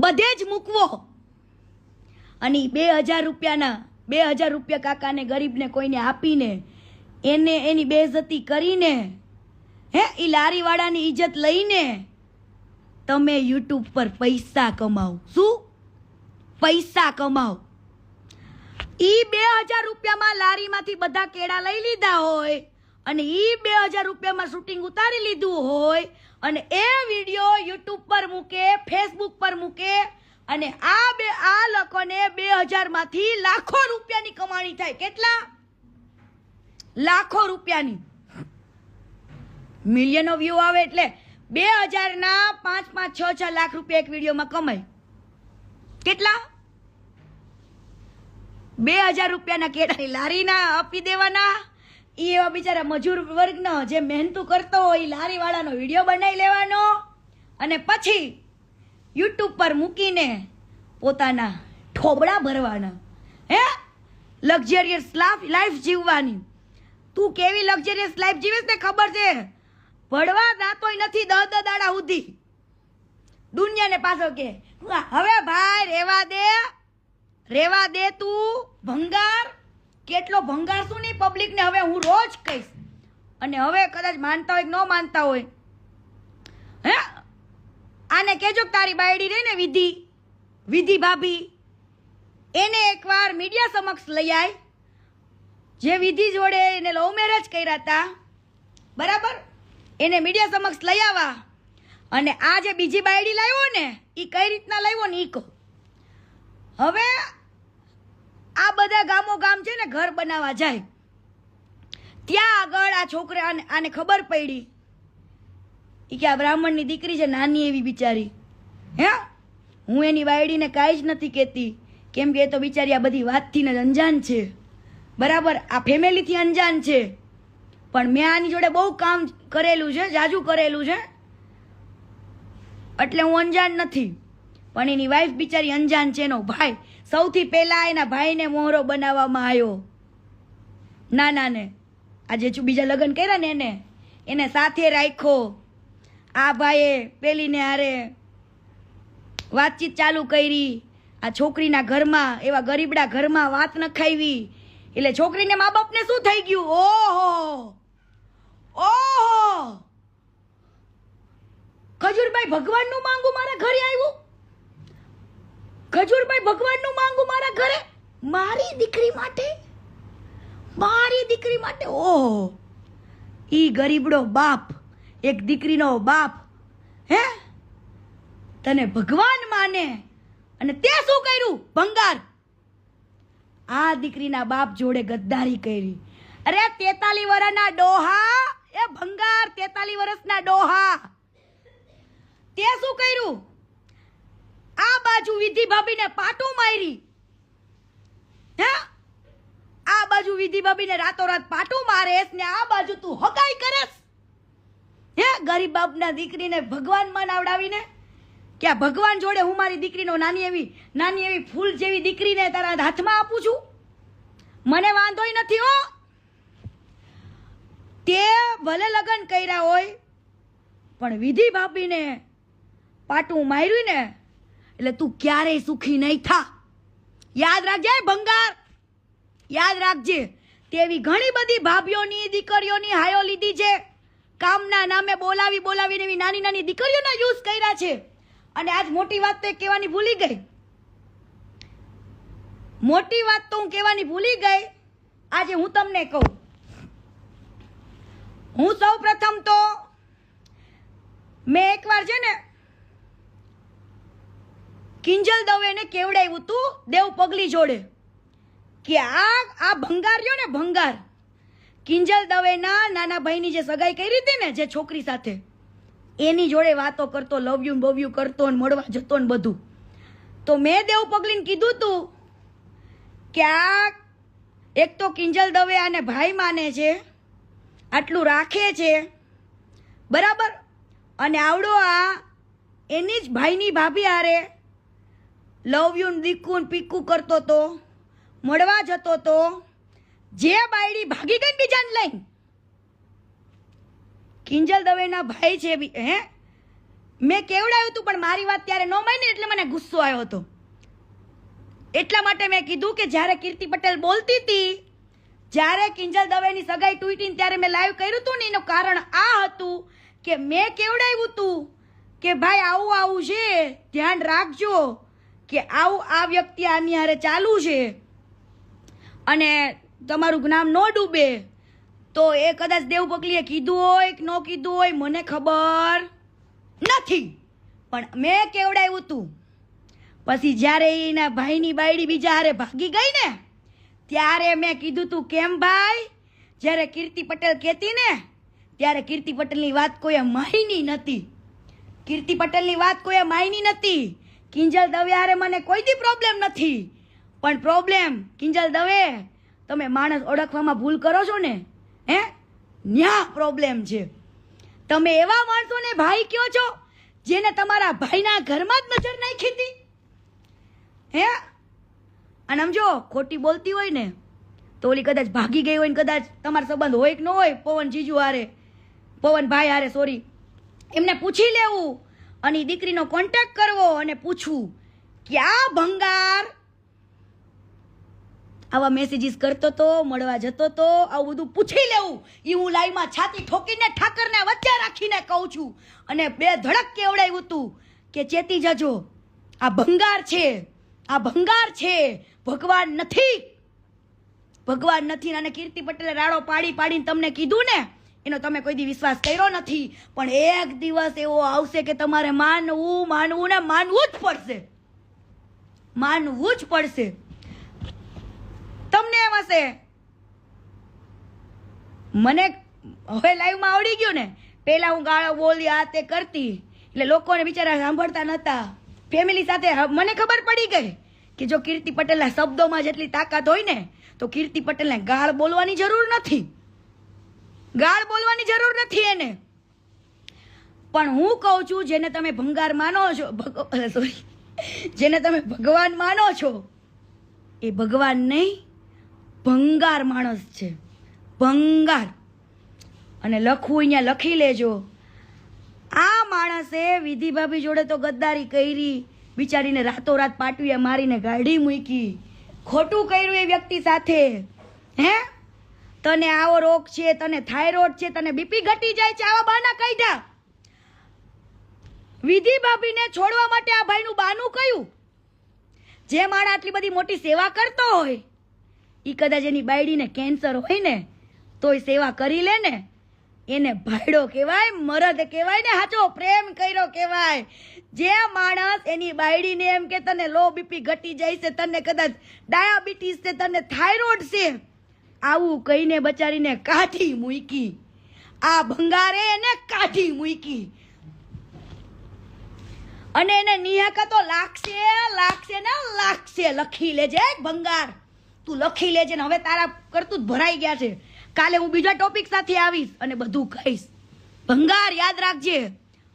બધે જ મૂકવો, અને 2000 રૂપિયાના 2000 રૂપિયા કાકાને, ગરીબને કોઈને આપીને એને એની બેઇજ્જતી કરીને, હે, ઈ લારીવાળાની ઇજ્જત લઈને તમે યુટ્યુબ પર પૈસા કમાઓ. શું? પૈસા કમાઓ. ઈ 2000 રૂપિયામાં લારીમાંથી બધા કેળા લઈ લીધા હોય, અને ઈ 2000 રૂપિયામાં શૂટિંગ ઉતારી લીધું હોય, અને એ વિડીયો યુટ્યુબ પર મૂકે, ફેસબુક પર મૂકે, અને આ લોકોને 2000 માંથી લાખો રૂપિયાની કમાણી થાય. કેટલા? લાખો રૂપિયાની. મિલિયનો વ્યૂ આવે એટલે 2000 ના 5-5, 6-6 લાખ રૂપિયા એક વિડીયોમાં કમાય. કેટલા? 2000 રૂપિયાના કેળાની લારીના આપી દેવાના. એ એવા બિચારા મજૂર વર્ગનો જે મહેનતું કરતો હોય એ લારીવાળાનો વિડીયો બનાવી લેવાનો, અને પછી યુટ્યુબ પર મૂકીને પોતાના ઠોબડા ભરવાના. હે, લક્ઝરિયસ લાઈફ જીવવાની. તું કેવી લક્ઝરિયસ લાઈફ જીવીશ ને ખબર છે? ભણવા દાતોય નથી 10 દાડા સુધી. દુનિયાને પાછો કે હવે ભાઈ રેવા દે તું. ભંગાર, કેટલો ભંગાર શું નહીં પબ્લિકને હવે હું રોજ કહીશ. અને હવે કદાચ માનતા હોય કે ન માનતા હોય, હે, આને કહેજો કે તારી બાયડી રહી ને વિધિ ભાભી, એને એકવાર મીડિયા સમક્ષ લઈ આય. જે વિધિ જોડે એને લવ મેરેજ કર્યા હતા, બરાબર, એને મીડિયા સમક્ષ લઈ આવવા. અને આ જે બીજી બાયડી લાવ્યો ને એ કઈ રીતના લાવ્યો ને એ કહો. હવે આ બધા ગામ છે ને ઘર બનાવવા જાય, ત્યાં આગળ આ છોકરા આને ખબર પડી કે આ બ્રાહ્મણની દીકરી છે, નાની એવી બિચારી. હે, હું એની વાયડીને કાંઈ જ નથી કહેતી, કેમ કે એ તો બિચારી આ બધી વાતથી ને અંજાન છે, બરાબર, આ ફેમિલીથી અંજાન છે. પણ મેં આની જોડે બહુ કામ કરેલું છે, જાજુ કરેલું છે, એટલે હું અંજાન નથી. પણ એની વાઈફ બિચારી અંજાન છે. એનો ભાઈ સૌથી પહેલા એના ભાઈને મોહરો બનાવવામાં આવ્યો, નાનાને. આજે બીજા લગ્ન કર્યા ને એને સાથે રાખ્યો. આ ભાઈએ પેલીને હારે વાતચીત ચાલુ કરી. આ છોકરીના ઘરમાં, એવા ગરીબડા ઘરમાં વાત નખાવી, એટલે છોકરીને મા બાપને શું થઈ ગયું? ઓહો, ખજૂરભાઈ ભગવાનનું માંગુ મારા ઘરે આવ્યું. ખજૂરભાઈ ભગવાનનું માંગુ મારા ઘરે મારી દીકરી માટે ઓહો ઈ ગરીબડો બાપ એક દીકરીનો બાપ હે તને ભગવાન માને અને તે શું કર્યું ભંગાર આ દીકરીના બાપ જોડે ગદ્દારી કરી અરે 43 વર્ષના ડોહા એ ભંગાર 43 વર્ષના ડોહા તે શું કર્યું આ બાજુ વિધિ ભાભીને પાટું મારી હે આ બાજુ વિધિ ભાભીને રાતોરાત પાટું મારેસ ને આ બાજુ તું હગાઈ કરેસ હે ગરીબ બાપના દીકરીને ભગવાન મનાવડાવીને કે આ ભગવાન જોડે હું મારી દીકરીનો નાની એવી ફૂલ જેવી દીકરીને તારા હાથમાં આપું છું મને વાંધોય નથી હો તે ભલે લગન કર્યા હોય પણ વિધિ ભાભીને પાટું માર્યું ને એટલે તું ક્યારેય સુખી નહીં થા યાદ રાખજે ભંગાર યાદ રાખજે તેવી ઘણી બધી ભાભીઓની દીકરીઓની હાયો લીધી છે કામના નામે બોલાવીને એવી નાની નાની દીકરીઓના યુઝ કર્યા છે અને આજ મોટી વાત તો કહેવાની ભૂલી ગઈ હું આજે હું તમને કહું હું સૌ પ્રથમ તો મેં એકવાર છે ને કિંજલ દવેને કેવડાવ્યું તું દેવ પગલી જોડે કે આ ભંગાર રહ્યો ને ભંગાર કિંજલ દવેના નાના ભાઈની જે સગાઈ કરી હતી ને જે છોકરી સાથે એની જોડે વાતો કરતો લવ યુ બવ યુ કરતો ને મળવા જતો ને બધું તો મેં દેવ પગલીને કીધું તું કે આ એક તો કિંજલ દવે આને ભાઈ માને છે આટલું રાખે છે બરાબર અને આવડો આ એની જ ભાઈની ભાભી હારે લવ યુ દીકુ પીકુ કરતો તો મળવા જતો તો જે બાયડી ભાગી ગઈ બીજાને લઈને કિંજલ દવેના ભાઈ છે હે મેં કેવડાવ્યું હતું પણ મારી વાત ત્યારે ન માની એટલે મને ગુસ્સો આવ્યો હતો એટલા માટે મેં કીધું કે જ્યારે કીર્તિ પટેલ બોલતી હતી જ્યારે કિંજલ દવેની સગાઈ તૂટી ત્યારે મેં લાઈવ કર્યું હતું ને એનું કારણ આ હતું કે મેં કેવડાવ્યું હતું કે ભાઈ આવું છે ધ્યાન રાખજો કે આ વ્યક્તિ આની હારે ચાલુ છે અને તમારું નામ ન ડૂબે તો એ કદાચ દેવ પગલીએ કીધું હોય કે ન કીધું હોય મને ખબર નથી પણ મેં કેવડાવ્યું હતું પછી જ્યારે એના ભાઈની બાયડી બીજા હારે ભાગી ગઈ ને ત્યારે મેં કીધું તું કેમ ભાઈ જ્યારે કીર્તિ પટેલ કહેતી ને ત્યારે કીર્તિ પટેલની વાત કોઈએ માયની નથી કિંજલ દવે હારે મને કોઈ દી પ્રોબ્લેમ નથી પણ પ્રોબ્લેમ કિંજલ દવે તમે માણસ ઓળખવામાં ભૂલ કરો છો ને હે ન્યા પ્રોબ્લેમ છે તમે એવા માણસોને ભાઈ કયો છો જેને તમારા ભાઈના ઘરમાં જ નજર નાખી હતી હે અને સમજો ખોટી બોલતી હોય ને તો ઓલી કદાચ ભાગી ગઈ હોય ને કદાચ તમારો સંબંધ હોય કે ન હોય પવન ભાઈ હારે સોરી એમને પૂછી લેવું અને દીકરીનો કોન્ટેક્ટ કરવો અને પૂછવું કે આ ભંગાર આવા મેસેજીસ કરતો તો મળવા જતો તો આવું બધું પૂછી લેવું એ હું લાઈવમાં છાતી ઠોકીને ઠાકરને વચ્ચે રાખીને કહું છું અને બે ધડક કેવડાવ્યું તું કે ચેતી જજો આ ભંગાર છે ભગવાન નથી અને કીર્તિ પટેલે રાડો પાડીને તમને કીધું ને એનો તમે કોઈ દી વિશ્વાસ કર્યો નથી પણ એક દિવસ એવો આવશે કે તમારે માનવું ને માનવું જ પડશે તમને એમ હશે મને હવે લાઈવમાં આવડી ગયું ને પહેલા હું ગાળો બોલી આ તે કરતી એટલે લોકોને બિચારા સાંભળતા નતા ફેમિલી સાથે મને ખબર પડી ગઈ કે જો કીર્તિ પટેલના શબ્દોમાં જેટલી તાકાત હોય ને તો કીર્તિ પટેલને ગાળ બોલવાની જરૂર નથી એને પણ હું કહું છું જેને તમે ભંગાર માનો છો જેને તમે ભગવાન માનો છો એ ભગવાન નહીં ભંગાર માણસ છે ભંગાર અને લખવું અહીંયા લખી લેજો આ માણસે વિધિ ભાભી જોડે તો ગદ્દારી કરી બિચારીને રાતોરાત પાટવીએ મારીને ગાડી મૂકી ખોટું કર્યું એ વ્યક્તિ સાથે હે તને આવો રોગ છે તને થાઇરોઇડ છે તને બીપી ઘટી જાય છે આવા બાના કાઢ્યા વિધિ ભાભીને છોડવા માટે આ ભાઈનું બાનું કયું જે માણસ આટલી બધી મોટી સેવા કરતો હોય એ કદાચ એની બાયડીને કેન્સર હોય ને તોય સેવા કરી લે ને એને ભાઈડો કહેવાય, મરદ કહેવાય ને સાચો પ્રેમ કર્યો કહેવાય. જે માણસ એની બાયડીને એમ કે તને લો બીપી ઘટી જાય છે, તને કદાચ ડાયાબિટીસ છે, તને થાઇરોઇડ છે, આવું કહીને બચારીને કાઢી મૂકી. આ ભંગારે એને કાઢી મૂકી અને એને નિહાકા તો લાગશે ને લાગશે. લખી લેજે ભંગાર, તું લખી લેજે ને. હવે તારા કરતું ભરાઈ ગયા છે. કાલે હું બીજા ટોપિક સાથે આવીશ અને બધું કહીશ. ભંગાર યાદ રાખજે,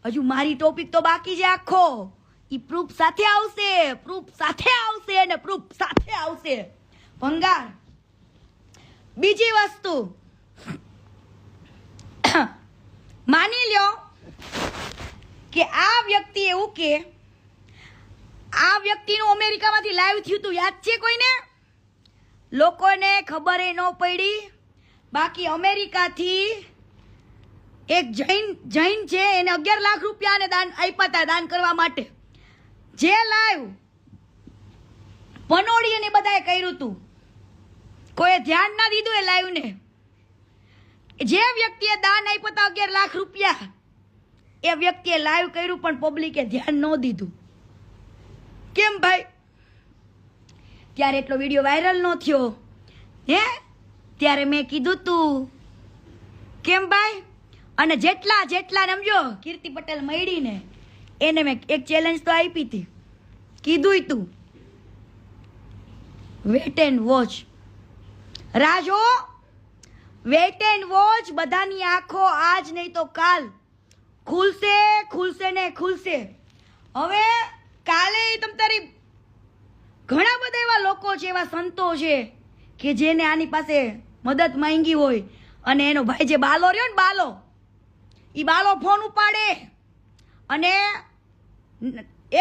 હજુ મારી ટોપિક તો બાકી છે આખો. ઈ પ્રૂફ સાથે આવશે અને પ્રૂફ સાથે આવશે. ભંગાર બીજી વસ્તુ, માની લ્યો કે આ વ્યક્તિ એવું કે આ વ્યક્તિનું અમેરિકામાંથી લાઈવ થયું હતું, યાદ છે કોઈને? લોકોને ખબર ન પડી. બાકી અમેરિકાથી એક જૈન છે, એને 11 લાખ રૂપિયા દાન આપ્યા હતા દાન કરવા માટે. જે લાઈવ પનોડી અને બધાએ કર્યું હતું, કોઈ ધ્યાન ના દીધું એ લાઈવ ને. જે વ્યક્તિએ દાન આપ્યા હતા 11 લાખ રૂપિયા, એ વ્યક્તિએ લાઈવ કર્યું પણ પબ્લિકે ધ્યાન ન દીધું. કેમ ભાઈ? ત્યારે એટલો વિડીયો વાયરલ ન થયો હે, ત્યારે મેં કીધું તું. કેમ ભાઈ? અને જેટલા સમજો કીર્તિ પટેલ મળીને એને મેં એક ચેલેન્જ તો આપી હતી, કીધું તું વેટ એન્ડ વોચ. રાજો વેટ એન્ડ વોચ. બધાની આંખો આજ નહીં તો કાલ ખુલશે ને ખુલશે. હવે કાલે તમ તારી ઘણા બધા એવા લોકો છે, એવા સંતો છે કે જેને આની પાસે મદદ માંગી હોય અને એનો ભાઈ જે બાલો રહ્યો ને બાલો ફોન ઉપાડે અને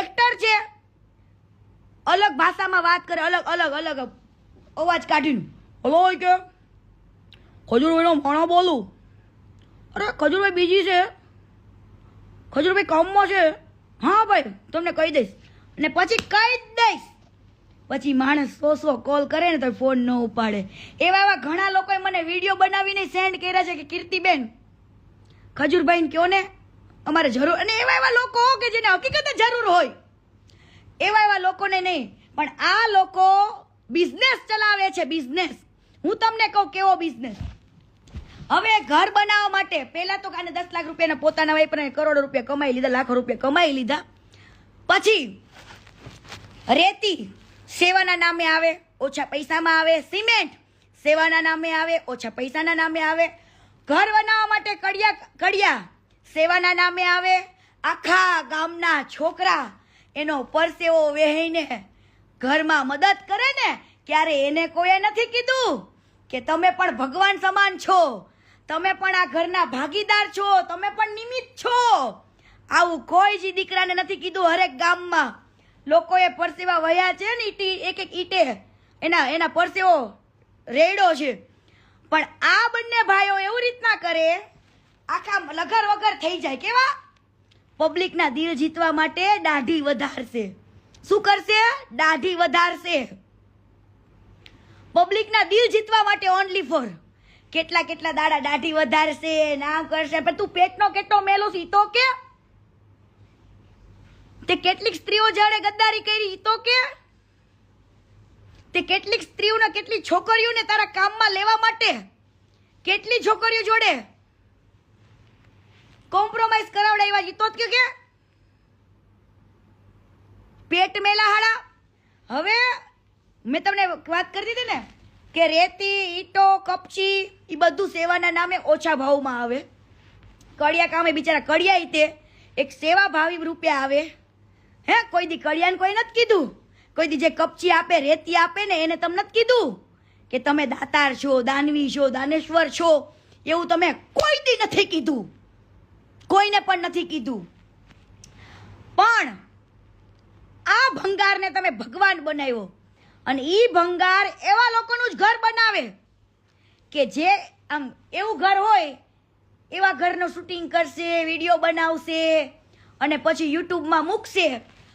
એક્ટર છે, અલગ ભાષામાં વાત કરે, અલગ અવાજ કાઢીને હલો કે ખજૂરભાઈનો માણો બોલું. અરે ખજૂરભાઈ બીજી છે, ખજૂરભાઈ કામમાં છે. હા ભાઈ તમને કહી દઈશ. અને પછી માણસ 100 કોલ કરે ને તો ફોન ન ઉપાડે. એવા ઘણા લોકોએ મને વિડીયો બનાવીને સેન્ડ કર્યા છે કે કીર્તિબેન ખજૂરભાઈને કહો ને અમારે જરૂર. અને એવા લોકો કે જેને હકીકતે જરૂર હોય એવા લોકોને નહીં, પણ આ લોકો બિઝનેસ ચલાવે છે. બિઝનેસ હું તમને કહું કેવો બિઝનેસ. હવે ઘર બનાવવા માટે પહેલા તો કાને 10 લાખ રૂપિયાના પોતાના વાપરીને કરોડો રૂપિયા કમાઈ લીધા, લાખો રૂપિયા કમાઈ લીધા. પછી રેતી સેવાના નામે આવે, ઓછા પૈસામાં આવે. સિમેન્ટ સેવાના નામે આવે, ઓછા પૈસાના નામે આવે. ઘર બનાવવા માટે કડિયા સેવાના નામે આવે. આખા ગામના છોકરા એનો પરસેવો વહેઈને ઘરમાં મદદ કરે ને, ક્યારે એને કોઈએ નથી કીધું કે તમે પણ ભગવાન સમાન છો, તમે પણ આ ઘરના ભાગીદાર છો, તમે પણ નિમિત્ત છો. આવું કોઈ જ દીકરાને નથી કીધું. હરેક ગામમાં લોકોએ પરસેવા વહ્યા છે ને, એક ઈટે એના પરસેવો રેડો છે. પણ આ બંને ભાઈઓ એવી રીતના કરે, આખા લગર વગર થઈ જાય. કેવા? પબ્લિકના દિલ જીતવા માટે દાઢી વધારશે. શું કરશે? દાઢી વધારશે. પબ્લિકના દિલ જીતવા માટે ઓનલી ફોર કેટલા દાડા દાઢી વધારશે, નામ કરશે. પણ તું પેટનો કેટલો મેલો છે તો કે તે કેટલીક સ્ત્રીઓ જોડે ગદ્દારી કરી તો કે તે કેટલીક સ્ત્રીઓને, કેટલી છોકરીઓને તારા કામમાં લેવા માટે કેટલી છોકરીઓ જોડે કોમ્પ્રોમાઇઝ કરાવડાવ્યા ઈ તો જ કે પેટ મેલા હાડા. હવે મેં તમને વાત કરી દીધી ને કે રેતી, ઈટો, કપચી એ બધું સેવાના નામે ઓછા ભાવમાં આવે. કડિયા કામે બિચારા કડિયા તે એક સેવા ભાવી રૂપિયા આવે. હે કોઈ દી કડિયાને કોઈ નથી કીધું, કોઈ દી જે કપચી આપે, રેતી આપે ને એને તમને નથી કીધું કે તમે દાતાર છો, દાનવી છો, દાનેશ્વર છો. એવું તમે કોઈ દી નથી કીધું, કોઈને પણ નથી કીધું. પણ આ ભંગારને તમે ભગવાન બનાવ્યો અને ઈ ભંગાર એવા લોકોનું જ ઘર બનાવે કે જે આમ એવું ઘર હોય એવા ઘરનું શૂટિંગ કરશે, વિડીયો બનાવશે અને પછી યુટ્યુબમાં મૂકશે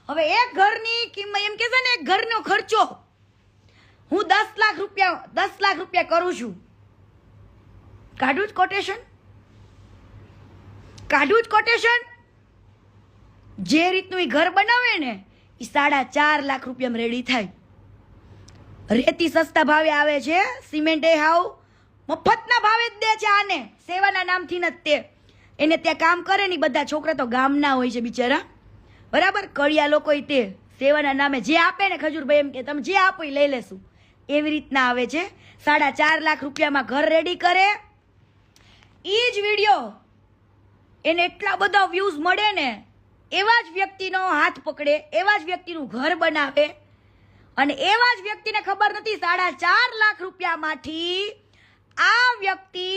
હવે એક ઘરની કિંમત એમ કે છે ને, એક ઘરનો ખર્ચો હું 10 લાખ રૂપિયા કરું છું. કાઢું જ કોટેશન. જે રીતનું એ ઘર બનાવે ને એ 4.5 લાખ રૂપિયામાં રેડી થાય. રેતી સસ્તા ભાવે આવે છે, સિમેન્ટ એ હાવ મફતના ભાવે જ દે છે. આને સેવાના નામથી નથી તે. એને ત્યાં કામ કરે ને બધા છોકરા તો ગામના હોય છે બિચારા, બરાબર. કડિયા લોકો તે સેવાના નામે જે આપે ને, ખજૂરભાઈ એમ કે તમે જે આપો એ લઈ લેશું, એવી રીતના આવે છે. 4.5 લાખ રૂપિયામાં ઘર રેડી કરે. એ જ વિડીયો એને એટલા બધા વ્યૂઝ મળે ને, એવા જ વ્યક્તિનો હાથ પકડે, એવા જ વ્યક્તિનું ઘર બનાવે, અને એવા જ વ્યક્તિને ખબર નથી 4.5 લાખ રૂપિયામાંથી આ વ્યક્તિ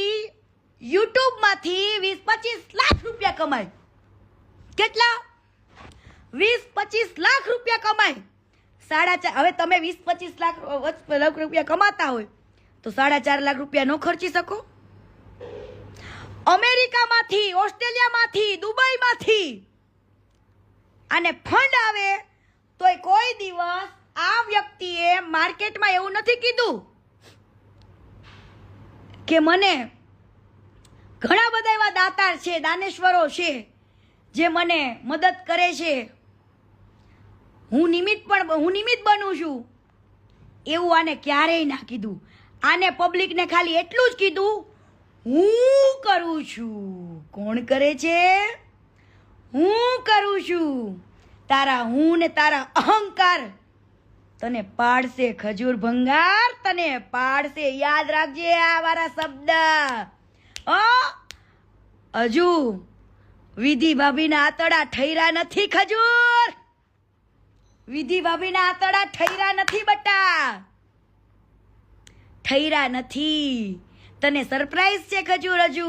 યુટ્યુબમાંથી 20-25 લાખ રૂપિયા કમાય. કેટલા? 20-25 લાખ રૂપિયા કમાય. 4.5. હવે તમે 20-25 લાખ રૂપિયા કમાતા હોય તો 4.5 લાખ રૂપિયા ન ખર્ચી શકો? અમેરિકામાંથી, ઓસ્ટ્રેલિયામાંથી, દુબઈમાંથી આને ફંડ આવે તોય કોઈ દિવસ આ વ્યક્તિએ માર્કેટમાં એવું નથી કીધું કે મને ઘણા બધા એવા દાતાર છે, દાનેશ્વરો છે જે મને મદદ કરે છે, હું નિમિત્ત બનું છું. એવું આને ક્યારેય ના કીધું. આને પબ્લિકને ખાલી એટલું જ કીધું, હું કરું છું. કોણ કરે છે? હું કરું છું. તારા હું ને તારા અહંકાર તને પાડશે ખજૂર ભંગાર, તને પાડશે. યાદ રાખજે આ મારા શબ્દ. હજુ વિધિ ભાભીના આતડા ઠૈરા નથી ખજૂર. વિધિ ભાભીના આતડા ઠૈરા નથી બટા, ઠૈરા નથી. તને સરપ્રાઈઝ છે ખજૂર. હજુ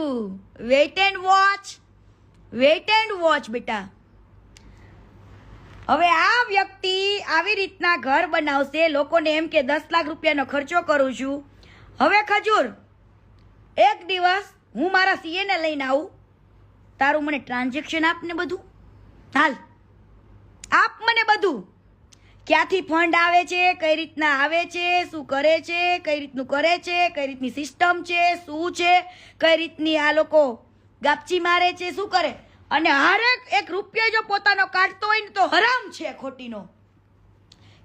વેઇટ એન્ડ વોચ બેટા. હવે આ વ્યક્તિ આવી રીતના ઘર બનાવશે, લોકોને એમ કે 10 લાખ રૂપિયાનો ખર્ચો કરું છું. હવે ખજૂર, એક દિવસ હું મારા સીએ ને લઈને આવું, તારું મને ટ્રાન્ઝેક્શન આપ ને બધું. હાલ આપ મને બધું, ક્યાંથી ફંડ આવે છે, કઈ રીતના આવે છે, શું કરે છે, કઈ રીતનું કરે છે, કઈ રીતની સિસ્ટમ છે, શું છે, કઈ રીતની આ લોકો ગાપચી મારે છે, શું કરે. અને હરેક એક રૂપિયો જો પોતાનો કાઢતો હોય ને તો હરામ છે ખોટીનો.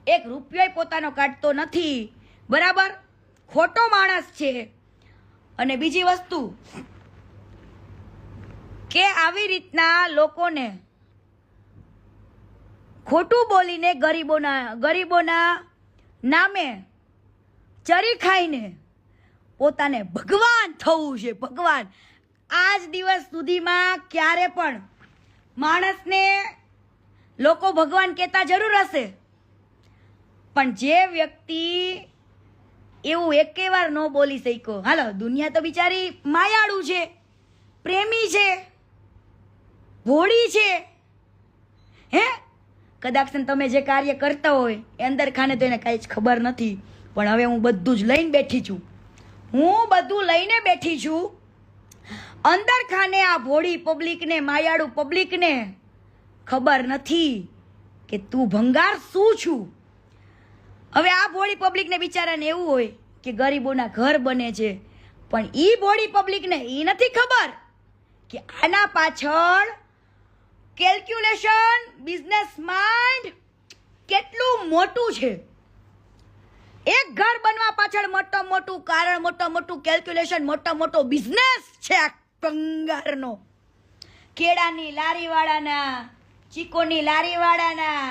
એક રૂપિયો પોતાનો કાઢતો નથી, બરાબર, ખોટો માણસ છે. અને બીજી વસ્તુ કે આવી રીતના લોકોને ખોટું બોલીને ગરીબોના નામે ચરી ખાઈને પોતાને ભગવાન થવું છે. ભગવાન આજ દિવસ સુધીમાં ક્યારે પણ માણસને લોકો ભગવાન કહેતા જરૂર હશે, પણ જે વ્યક્તિ એવું એકે વાર ન બોલી શક્યો. હાલો, દુનિયા તો બિચારી માયાળું છે, પ્રેમી છે, ભોળી છે. હે, કદાચ તમે જે કાર્ય કરતા હોય એ અંદર ખાને તો એને કાંઈ જ ખબર નથી, પણ હવે હું બધું જ લઈને બેઠી છું. હું બધું લઈને બેઠી છું. અંદર ખાને આ ભોળી પબ્લિકને, માયાળું પબ્લિકને ખબર નથી કે તું ભંગાર શું છું. હવે આ ભોળી પબ્લિકને બિચારાને એવું હોય કે ગરીબોના ઘર બને છે, પણ ઈ ભોળી પબ્લિકને ઈ નથી ખબર કે આના પાછળ કેલ્ક્યુલેશન, બિઝનેસ માઇન્ડ કેટલું મોટું છે. એક ઘર બનવા પાછળ મોટું કારણ, મોટું કેલ્ક્યુલેશન, મોટો બિઝનેસ છે આ ભંગારનો. કેળાની લારીવાળાના, ચીકોની લારીવાળાના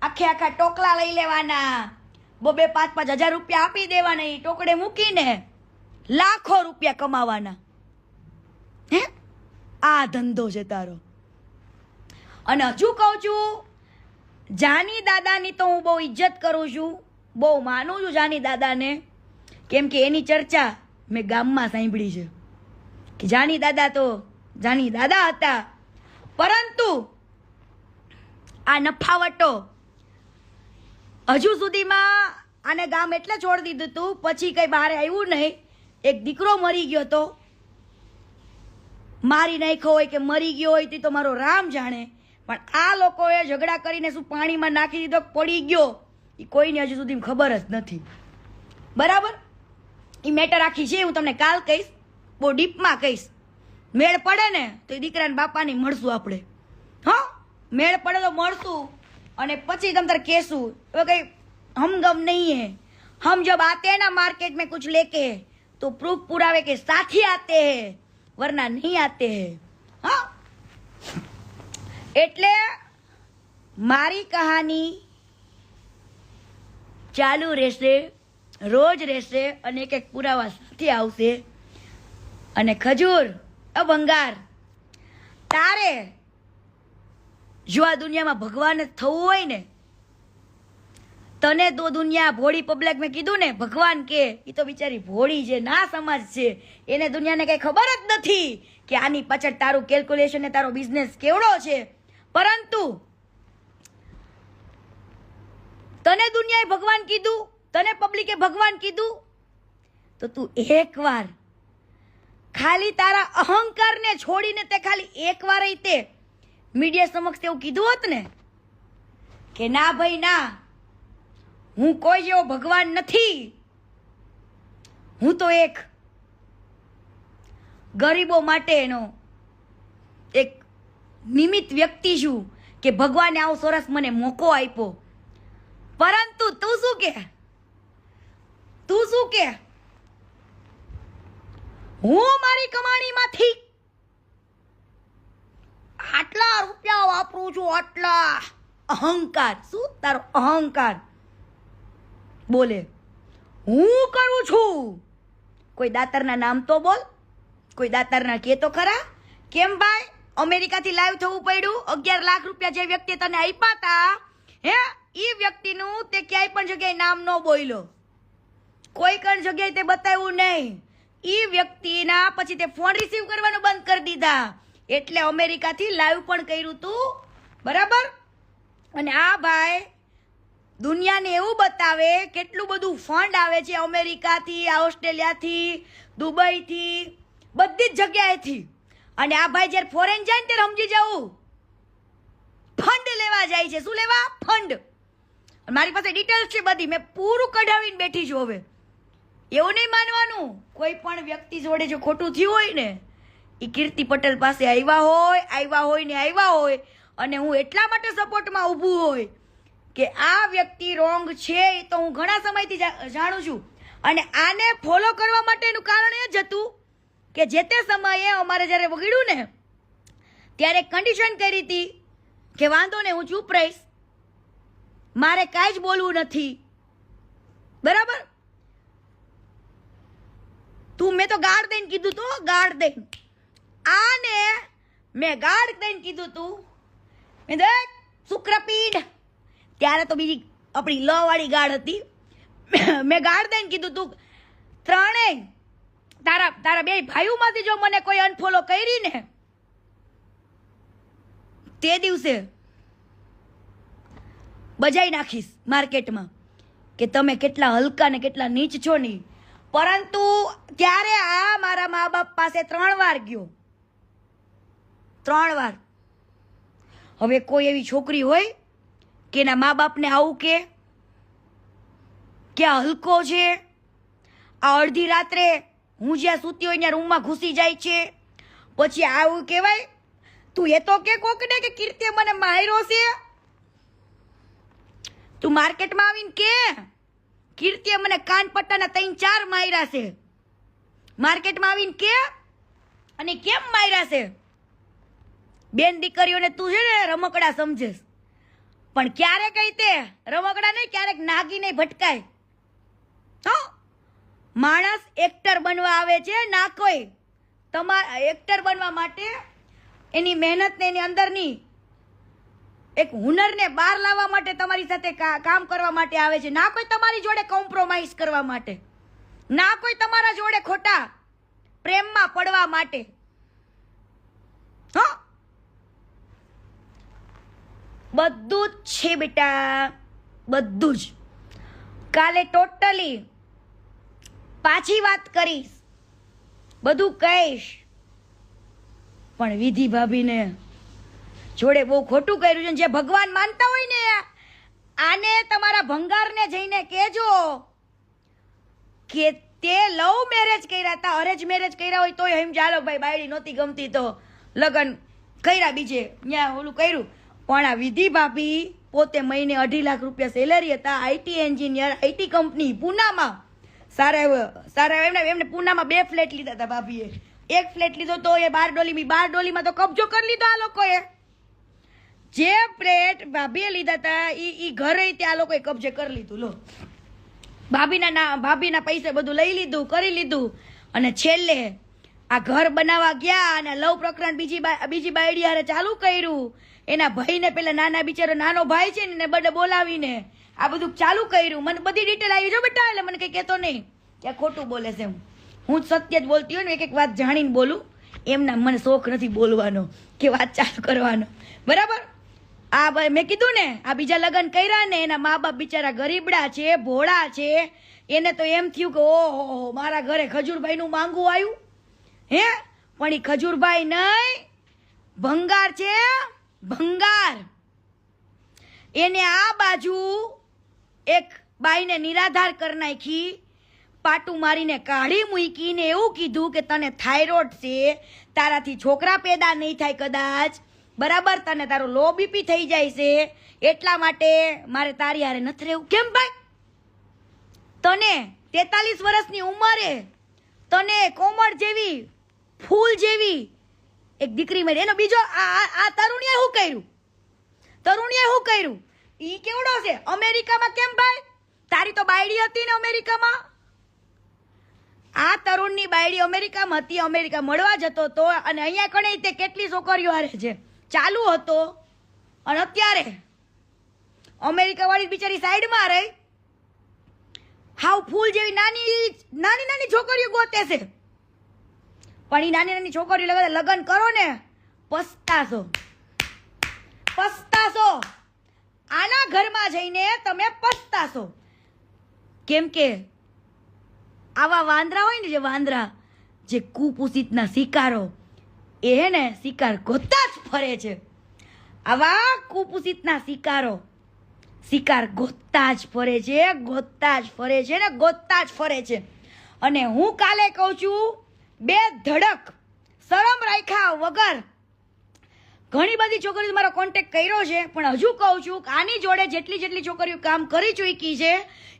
આખા ટોકલા લઈ લેવાના, 2-5 હજાર રૂપિયા આપી દેવાના, એ ટોકડે મૂકીને લાખો રૂપિયા કમાવાના. હે, આ ધંધો છે તારો. અને હજુ કહું છું, જાની દાદાની તો હું બહુ ઇજ્જત કરું છું, બહુ માનું છું જાની દાદાને, કેમ કે એની ચર્ચા મેં ગામમાં સાંભળી છે કે જાની દાદા હતા. પરંતુ આ નફાવટો હજુ સુધીમાં આને ગામ એટલે છોડી દીધું હતું, પછી કઈ બહાર આવ્યું નહીં. એક દીકરો મરી ગયો તો, મારી નાખ્યો હોય કે મરી ગયો હોય તે તો મારો રામ જાણે, પણ આ લોકોએ ઝઘડા કરીને શું પાણીમાં નાખી દીધો પડી ગયો એ કોઈને હજુ સુધી ખબર જ નથી. બરાબર, એ મેટર આખી છે, હું તમને કાલ કહીશ, બહુ ડીપમાં કહીશ. મેળ પડે ને તો એ દીકરાને બાપાની મળશું આપણે. હા, મેળ પડે તો મળશું અને પછી તમ તારે કહેશું. હવે કઈ હમગમ નહીં હે, हम जब आते हैं ना मार्केट में कुछ लेके तो प्रूफ पुरावे के साथ ही आते हैं वरना नहीं आते हैं. हाँ, એટલે મારી કહાની ચાલુ રહેશે, રોજ રહેશે અને એક એક પુરાવા સાથે આવશે. અને ખજૂર ભંગાર, તારે જો આ દુનિયામાં ભગવાન જ થવું હોય ને, તને તો દુનિયા ભોળી પબ્લિક મેં કીધું ને ભગવાન કે એ તો બિચારી ભોળી છે, ના સમજ છે, એને દુનિયાને કઈ ખબર જ નથી કે આની પાછળ તારું કેલ્ક્યુલેશન ને તારો બિઝનેસ કેવડો છે. પરંતુ તને દુનિયાએ ભગવાન કીધું, તને પબ્લિકે ભગવાન કીધું, તો તું એકવાર ખાલી તારા અહંકારને છોડીને તે ખાલી એકવાર તે મીડિયા સમક્ષ એવું કીધું હોત ને કે ના ભાઈ ના, હું કોઈ જેવો ભગવાન નથી, હું તો એક ગરીબો માટેનો એક નિમિત્ત વ્યક્તિ છું કે ભગવાને આવો સરસ મને મોકો આપ્યો. પરંતુ તું શું કે, હું મારી કમાણીમાંથી આટલા રૂપિયા વાપરું છું, આટલા અહંકાર. શું તારો અહંકાર બોલે? હું કરું છું. કોઈ દાતારના નામ તો બોલ, કોઈ દાતારના કે તો ખરા. કેમ ભાઈ અમેરિકાથી લાઈવ થવું પડ્યું? 11 લાખ રૂપિયા જે વ્યક્તિ તને આપ્યા હતા, હે, એ વ્યક્તિનું તે ક્યાંય પણ જગ્યાએ નામ ન બોલ્યો, કોઈ પણ જગ્યાએ તે બતાવ્યું નહીં. એ વ્યક્તિના પછી તે ફોન રિસીવ કરવાનું બંધ કરી દીધા. એટલે અમેરિકાથી લાઈવ પણ કર્યું તું, બરાબર. અને આ ભાઈ દુનિયાને એવું બતાવે કેટલું બધું ફંડ આવે છે અમેરિકાથી, ઓસ્ટ્રેલિયાથી, દુબઈથી, બધી જ જગ્યાએથી. અને આ ભાઈ જ્યારે ફોરેન જાય ને ત્યારે સમજી જવું ફંડ લેવા જાય છે. શું લેવા? ફંડ. મારી પાસે ડિટેલ્સ છે બધી, મેં પૂરું કઢાવીને બેઠી છું. હવે એવું નહીં માનવાનું, કોઈ પણ વ્યક્તિ જોડે જો ખોટું થયું હોય ને, એ કીર્તિ પટેલ પાસે આવ્યા હોય. અને હું એટલા માટે સપોર્ટમાં ઊભું હોય કે આ વ્યક્તિ રોંગ છે એ તો હું ઘણા સમયથી જાણું છું. અને આને ફોલો કરવા માટેનું કારણ એ જ હતું કે જે તે સમયે અમારે જ્યારે વગડ્યું ને ત્યારે કન્ડિશન કરી હતી કે વાંધો ને હું ચૂપ રહીશ, મારે કાંઈ જ બોલવું નથી, બરાબર. તું મેં તો ગાળ દઈને કીધું તું, ગાળ દઈને આને મેં ગાળ દઈને કીધું તું, શુક્રપીઠ. ત્યારે તો બીજી આપણી લ વાળી ગાળ હતી. મેં ગાળ દઈને કીધું તું ત્રણેય તારા બે ભાઈઓમાંથી જો મને કોઈ અનફોલો કરી ને તે દિવસે બજાઈ નાખીશ માર્કેટમાં કે તમે કેટલા હલકા ને કેટલા નીચ છો નહીં. પરંતુ ત્યારે આ મારા મા બાપ પાસે 3 વાર ગયો, 3 વાર. હવે કોઈ એવી છોકરી હોય કે એના મા બાપને આવું કે આ હલકો છે, આ અડધી રાત્રે હું જ્યાં સૂતી હોય ત્યાં રૂમમાં ઘૂસી જાય છે, પછી આવું કહેવાય તું એ તો કે કોકને કે કીર્તિએ મને માર્યો છે. તું માર્કેટમાં આવીને કે કીર્તિએ મને કાન પટ્ટાના 3-4 માર્યા છે. માર્કેટમાં આવીને કે અને કેમ માર્યા છે? બેન દીકરીઓને તું છે ને રમકડા સમજેશ, પણ ક્યારેક કઈ તે રમકડા નહીં, ક્યારેક નાગીને ભટકાય. હા, માણસ એક્ટર બનવા આવે છે, ના કોઈ તમારા એક્ટર બનવા માટે એની મહેનત ને એની અંદરની એક હુનરને બહાર લાવવા માટે તમારી સાથે કામ કરવા માટે આવે છે, ના કોઈ તમારી જોડે કોમ્પ્રોમાઇઝ કરવા માટે, ના કોઈ તમારા જોડે ખોટા પ્રેમમાં પડવા માટે. હા, બધું જ છે બેટા, બધું જ. કાલે ટોટલી પાછી વાત કરીશ, બધું કહીશ, પણ વિધિ ભાભીને જોડે બહુ ખોટું કર્યું છે. જે ભગવાન માનતા હોય ને આને તમારા ભંગારને જઈને કહેજો કે તે લવ મેરેજ કર્યા હતા, અરેન્જ મેરેજ કર્યા હોય તોય એમ ચાલો ભાઈ બાયડી નહોતી ગમતી તો લગ્ન કર્યા બીજે ત્યાં ઓલું કર્યું. પણ આ વિધિ ભાભી પોતે મહિને 2.5 લાખ રૂપિયા સેલેરી હતા, આઈટી એન્જિનિયર, આઈટી કંપની પૂનામાં સારા એમને પૂનામાં 2 ફ્લેટ લીધા હતા ભાભીએ. 1 ફ્લેટ લીધો તો એ 12 ડોલીમાં તો કબજો કરી લીધો આ લોકોએ. જે ફ્લેટ ભાભીએ લીધા હતા એ ઘરે ત્યાં લોકોએ કબજે કરી લીધું. લો ભાભીના પૈસે બધું લઈ લીધું, કરી લીધું. અને છેલ્લે આ ઘર બનાવવા ગયા અને લવ પ્રકરણ બીજી બાયડી હારે ચાલુ કર્યું. એના ભાઈને પેલા નાના બિચારો નાનો ભાઈ છે ને બડે બોલાવીને આ બધું ચાલુ કર્યું. મને બધી ડિટેલ આવી જો બેટા, એટલે મને કઈ કહેતો નહીં કે ખોટું બોલે છે. હું જ સત્ય જ બોલતી હોય ને, એક વાત જાણીને બોલું. એમના મને શોખ નથી બોલવાનો કે વાત ચાલુ કરવાનો, બરાબર. આ મેં કીધું ને આ બીજા લગ્ન કર્યા ને એના મા બાપ બિચારા ગરીબડા છે, ભોળા છે. એને તો એમ થયું કે ઓહો મારા ઘરે ખજૂરભાઈનું માંગવું આવ્યું હે. પણ એ ખજૂરભાઈ નહીં, ભંગાર છે, ભંગાર. એને આ બાજુ એક બાઈને નિરાધાર કરી નાખી, પાટું મારીને કાઢી મૂકીને એવું કીધું કે તને થાઇરોઇડ છે, તારાથી છોકરા પેદા નહીં થાય કદાચ, બરાબર, તને તારો લો બીપી થઈ જાય છે, એટલા માટે મારે તારી હારે નથી રહેવું. કેમ ભાઈ? તને 43 વર્ષની ઉંમરે તને કોમળ જેવી ફૂલ જેવી એક દીકરી મળી. એનો બીજો આ તરુણીએ શું કર્યું? તરુણીએ શું કર્યું? ઈ કેવડો છે અમેરિકામાં? કેમ ભાઈ? તારી તો બાયડી હતી ને અમેરિકામાં. આ તરુણની બાયડી અમેરિકામાં હતી, અમેરિકા મળવા જતો હતો અને અહીંયા કણે તે કેટલી છોકરીઓ હારે છે ચાલુ હતો. અને અત્યારે અમેરિકા વાળી બિચારી સાઈડમાં રહી હાવ ફૂલ જેવી નાની છોકરીઓ ગોતે છે. પણ એ નાની છોકરીઓ લગ્ન કરો ને પસ્તાશો. આના ઘરમાં જઈને તમે પસ્તાશો. કેમ કે આવા વાંદરા હોય ને, જે વાંદરા જે કુપોષિતના શિકારો એ હે ને શિકાર ગોતતા જ ફરે છે. આવા કુપોષિતના શિકાર ગોતતા જ ફરે છે. અને હું કાલે કહું છું, બે ધડક શરમ રાખ્યા વગર ઘણી બધી છોકરીઓ મારો કોન્ટેક્ટ કર્યો છે, પણ હજુ કહું છું કે આની જોડે જેટલી છોકરીઓ કામ કરી ચૂકી છે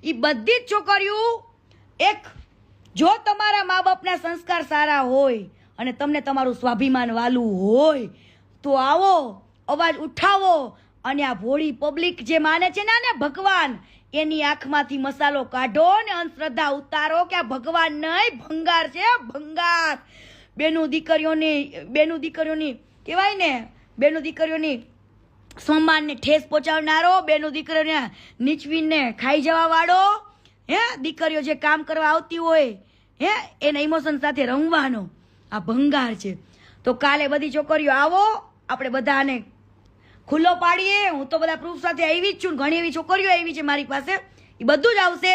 એ બધી જ છોકરીઓ જો તમારા મા બાપના સંસ્કાર સારા હોય અને તમને તમારું સ્વાભિમાન વાલું હોય તો આવો અવાજ ઉઠાવો. અને આ ભોળી પબ્લિક જે માને છે ને ભગવાન, એની આંખમાંથી મસાલો કાઢો ને અંધશ્રદ્ધા ઉતારો કે આ ભગવાન નહીં, ભંગાર છે, ભંગાર. બેનું દીકરીઓની કહેવાય ને, બેનું દીકરીઓની સન્માનને ઠેસ પહોંચાડનારો, બેનું દીકરીઓને નીચવીને ખાઈ જવા વાળો હે. દીકરીઓ જે કામ કરવા આવતી હોય હે એના ઇમોશન સાથે રમવાનો આ ભંગાર છે. તો કાલે બધી છોકરીઓ આવો, આપણે બધાને ખુલ્લો પાડીએ. હું તો બધા પ્રૂફ સાથે આવી જ છું, ઘણી એવી છોકરીઓ આવી છે મારી પાસે, એ બધું જ આવશે.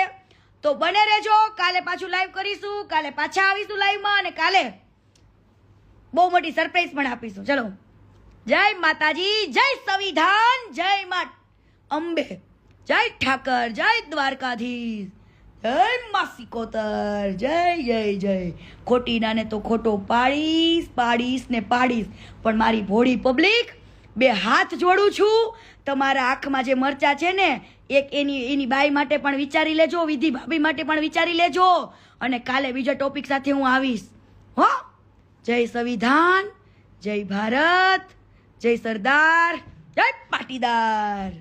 તો બને રહેજો, કાલે પાછું લાઈવ કરીશું, કાલે પાછા આવીશું લાઈવમાં અને કાલે બહુ મોટી સરપ્રાઈઝ પણ આપીશું. ચલો, જય માતાજી, જય સંવિધાન, જય મા અંબે, જય ઠાકર, જય દ્વારકાધીશ, જય માસી કોતર, જય. ખોટી નાને તો ખોટો પાડીશ ને પાડીશ. પણ મારી ભોળી પબ્લિક, 2 હાથ જોડું છું. તમારા આંખમાં જે મરચા છે ને, એક એની બાઈ માટે પણ વિચારી લેજો, વિધિ ભાભી માટે પણ વિચારી લેજો. અને કાલે બીજા ટોપિક સાથે હું આવીશ હો. જય સંવિધાન, જય ભારત, જય સરદાર, જય પાટીદાર.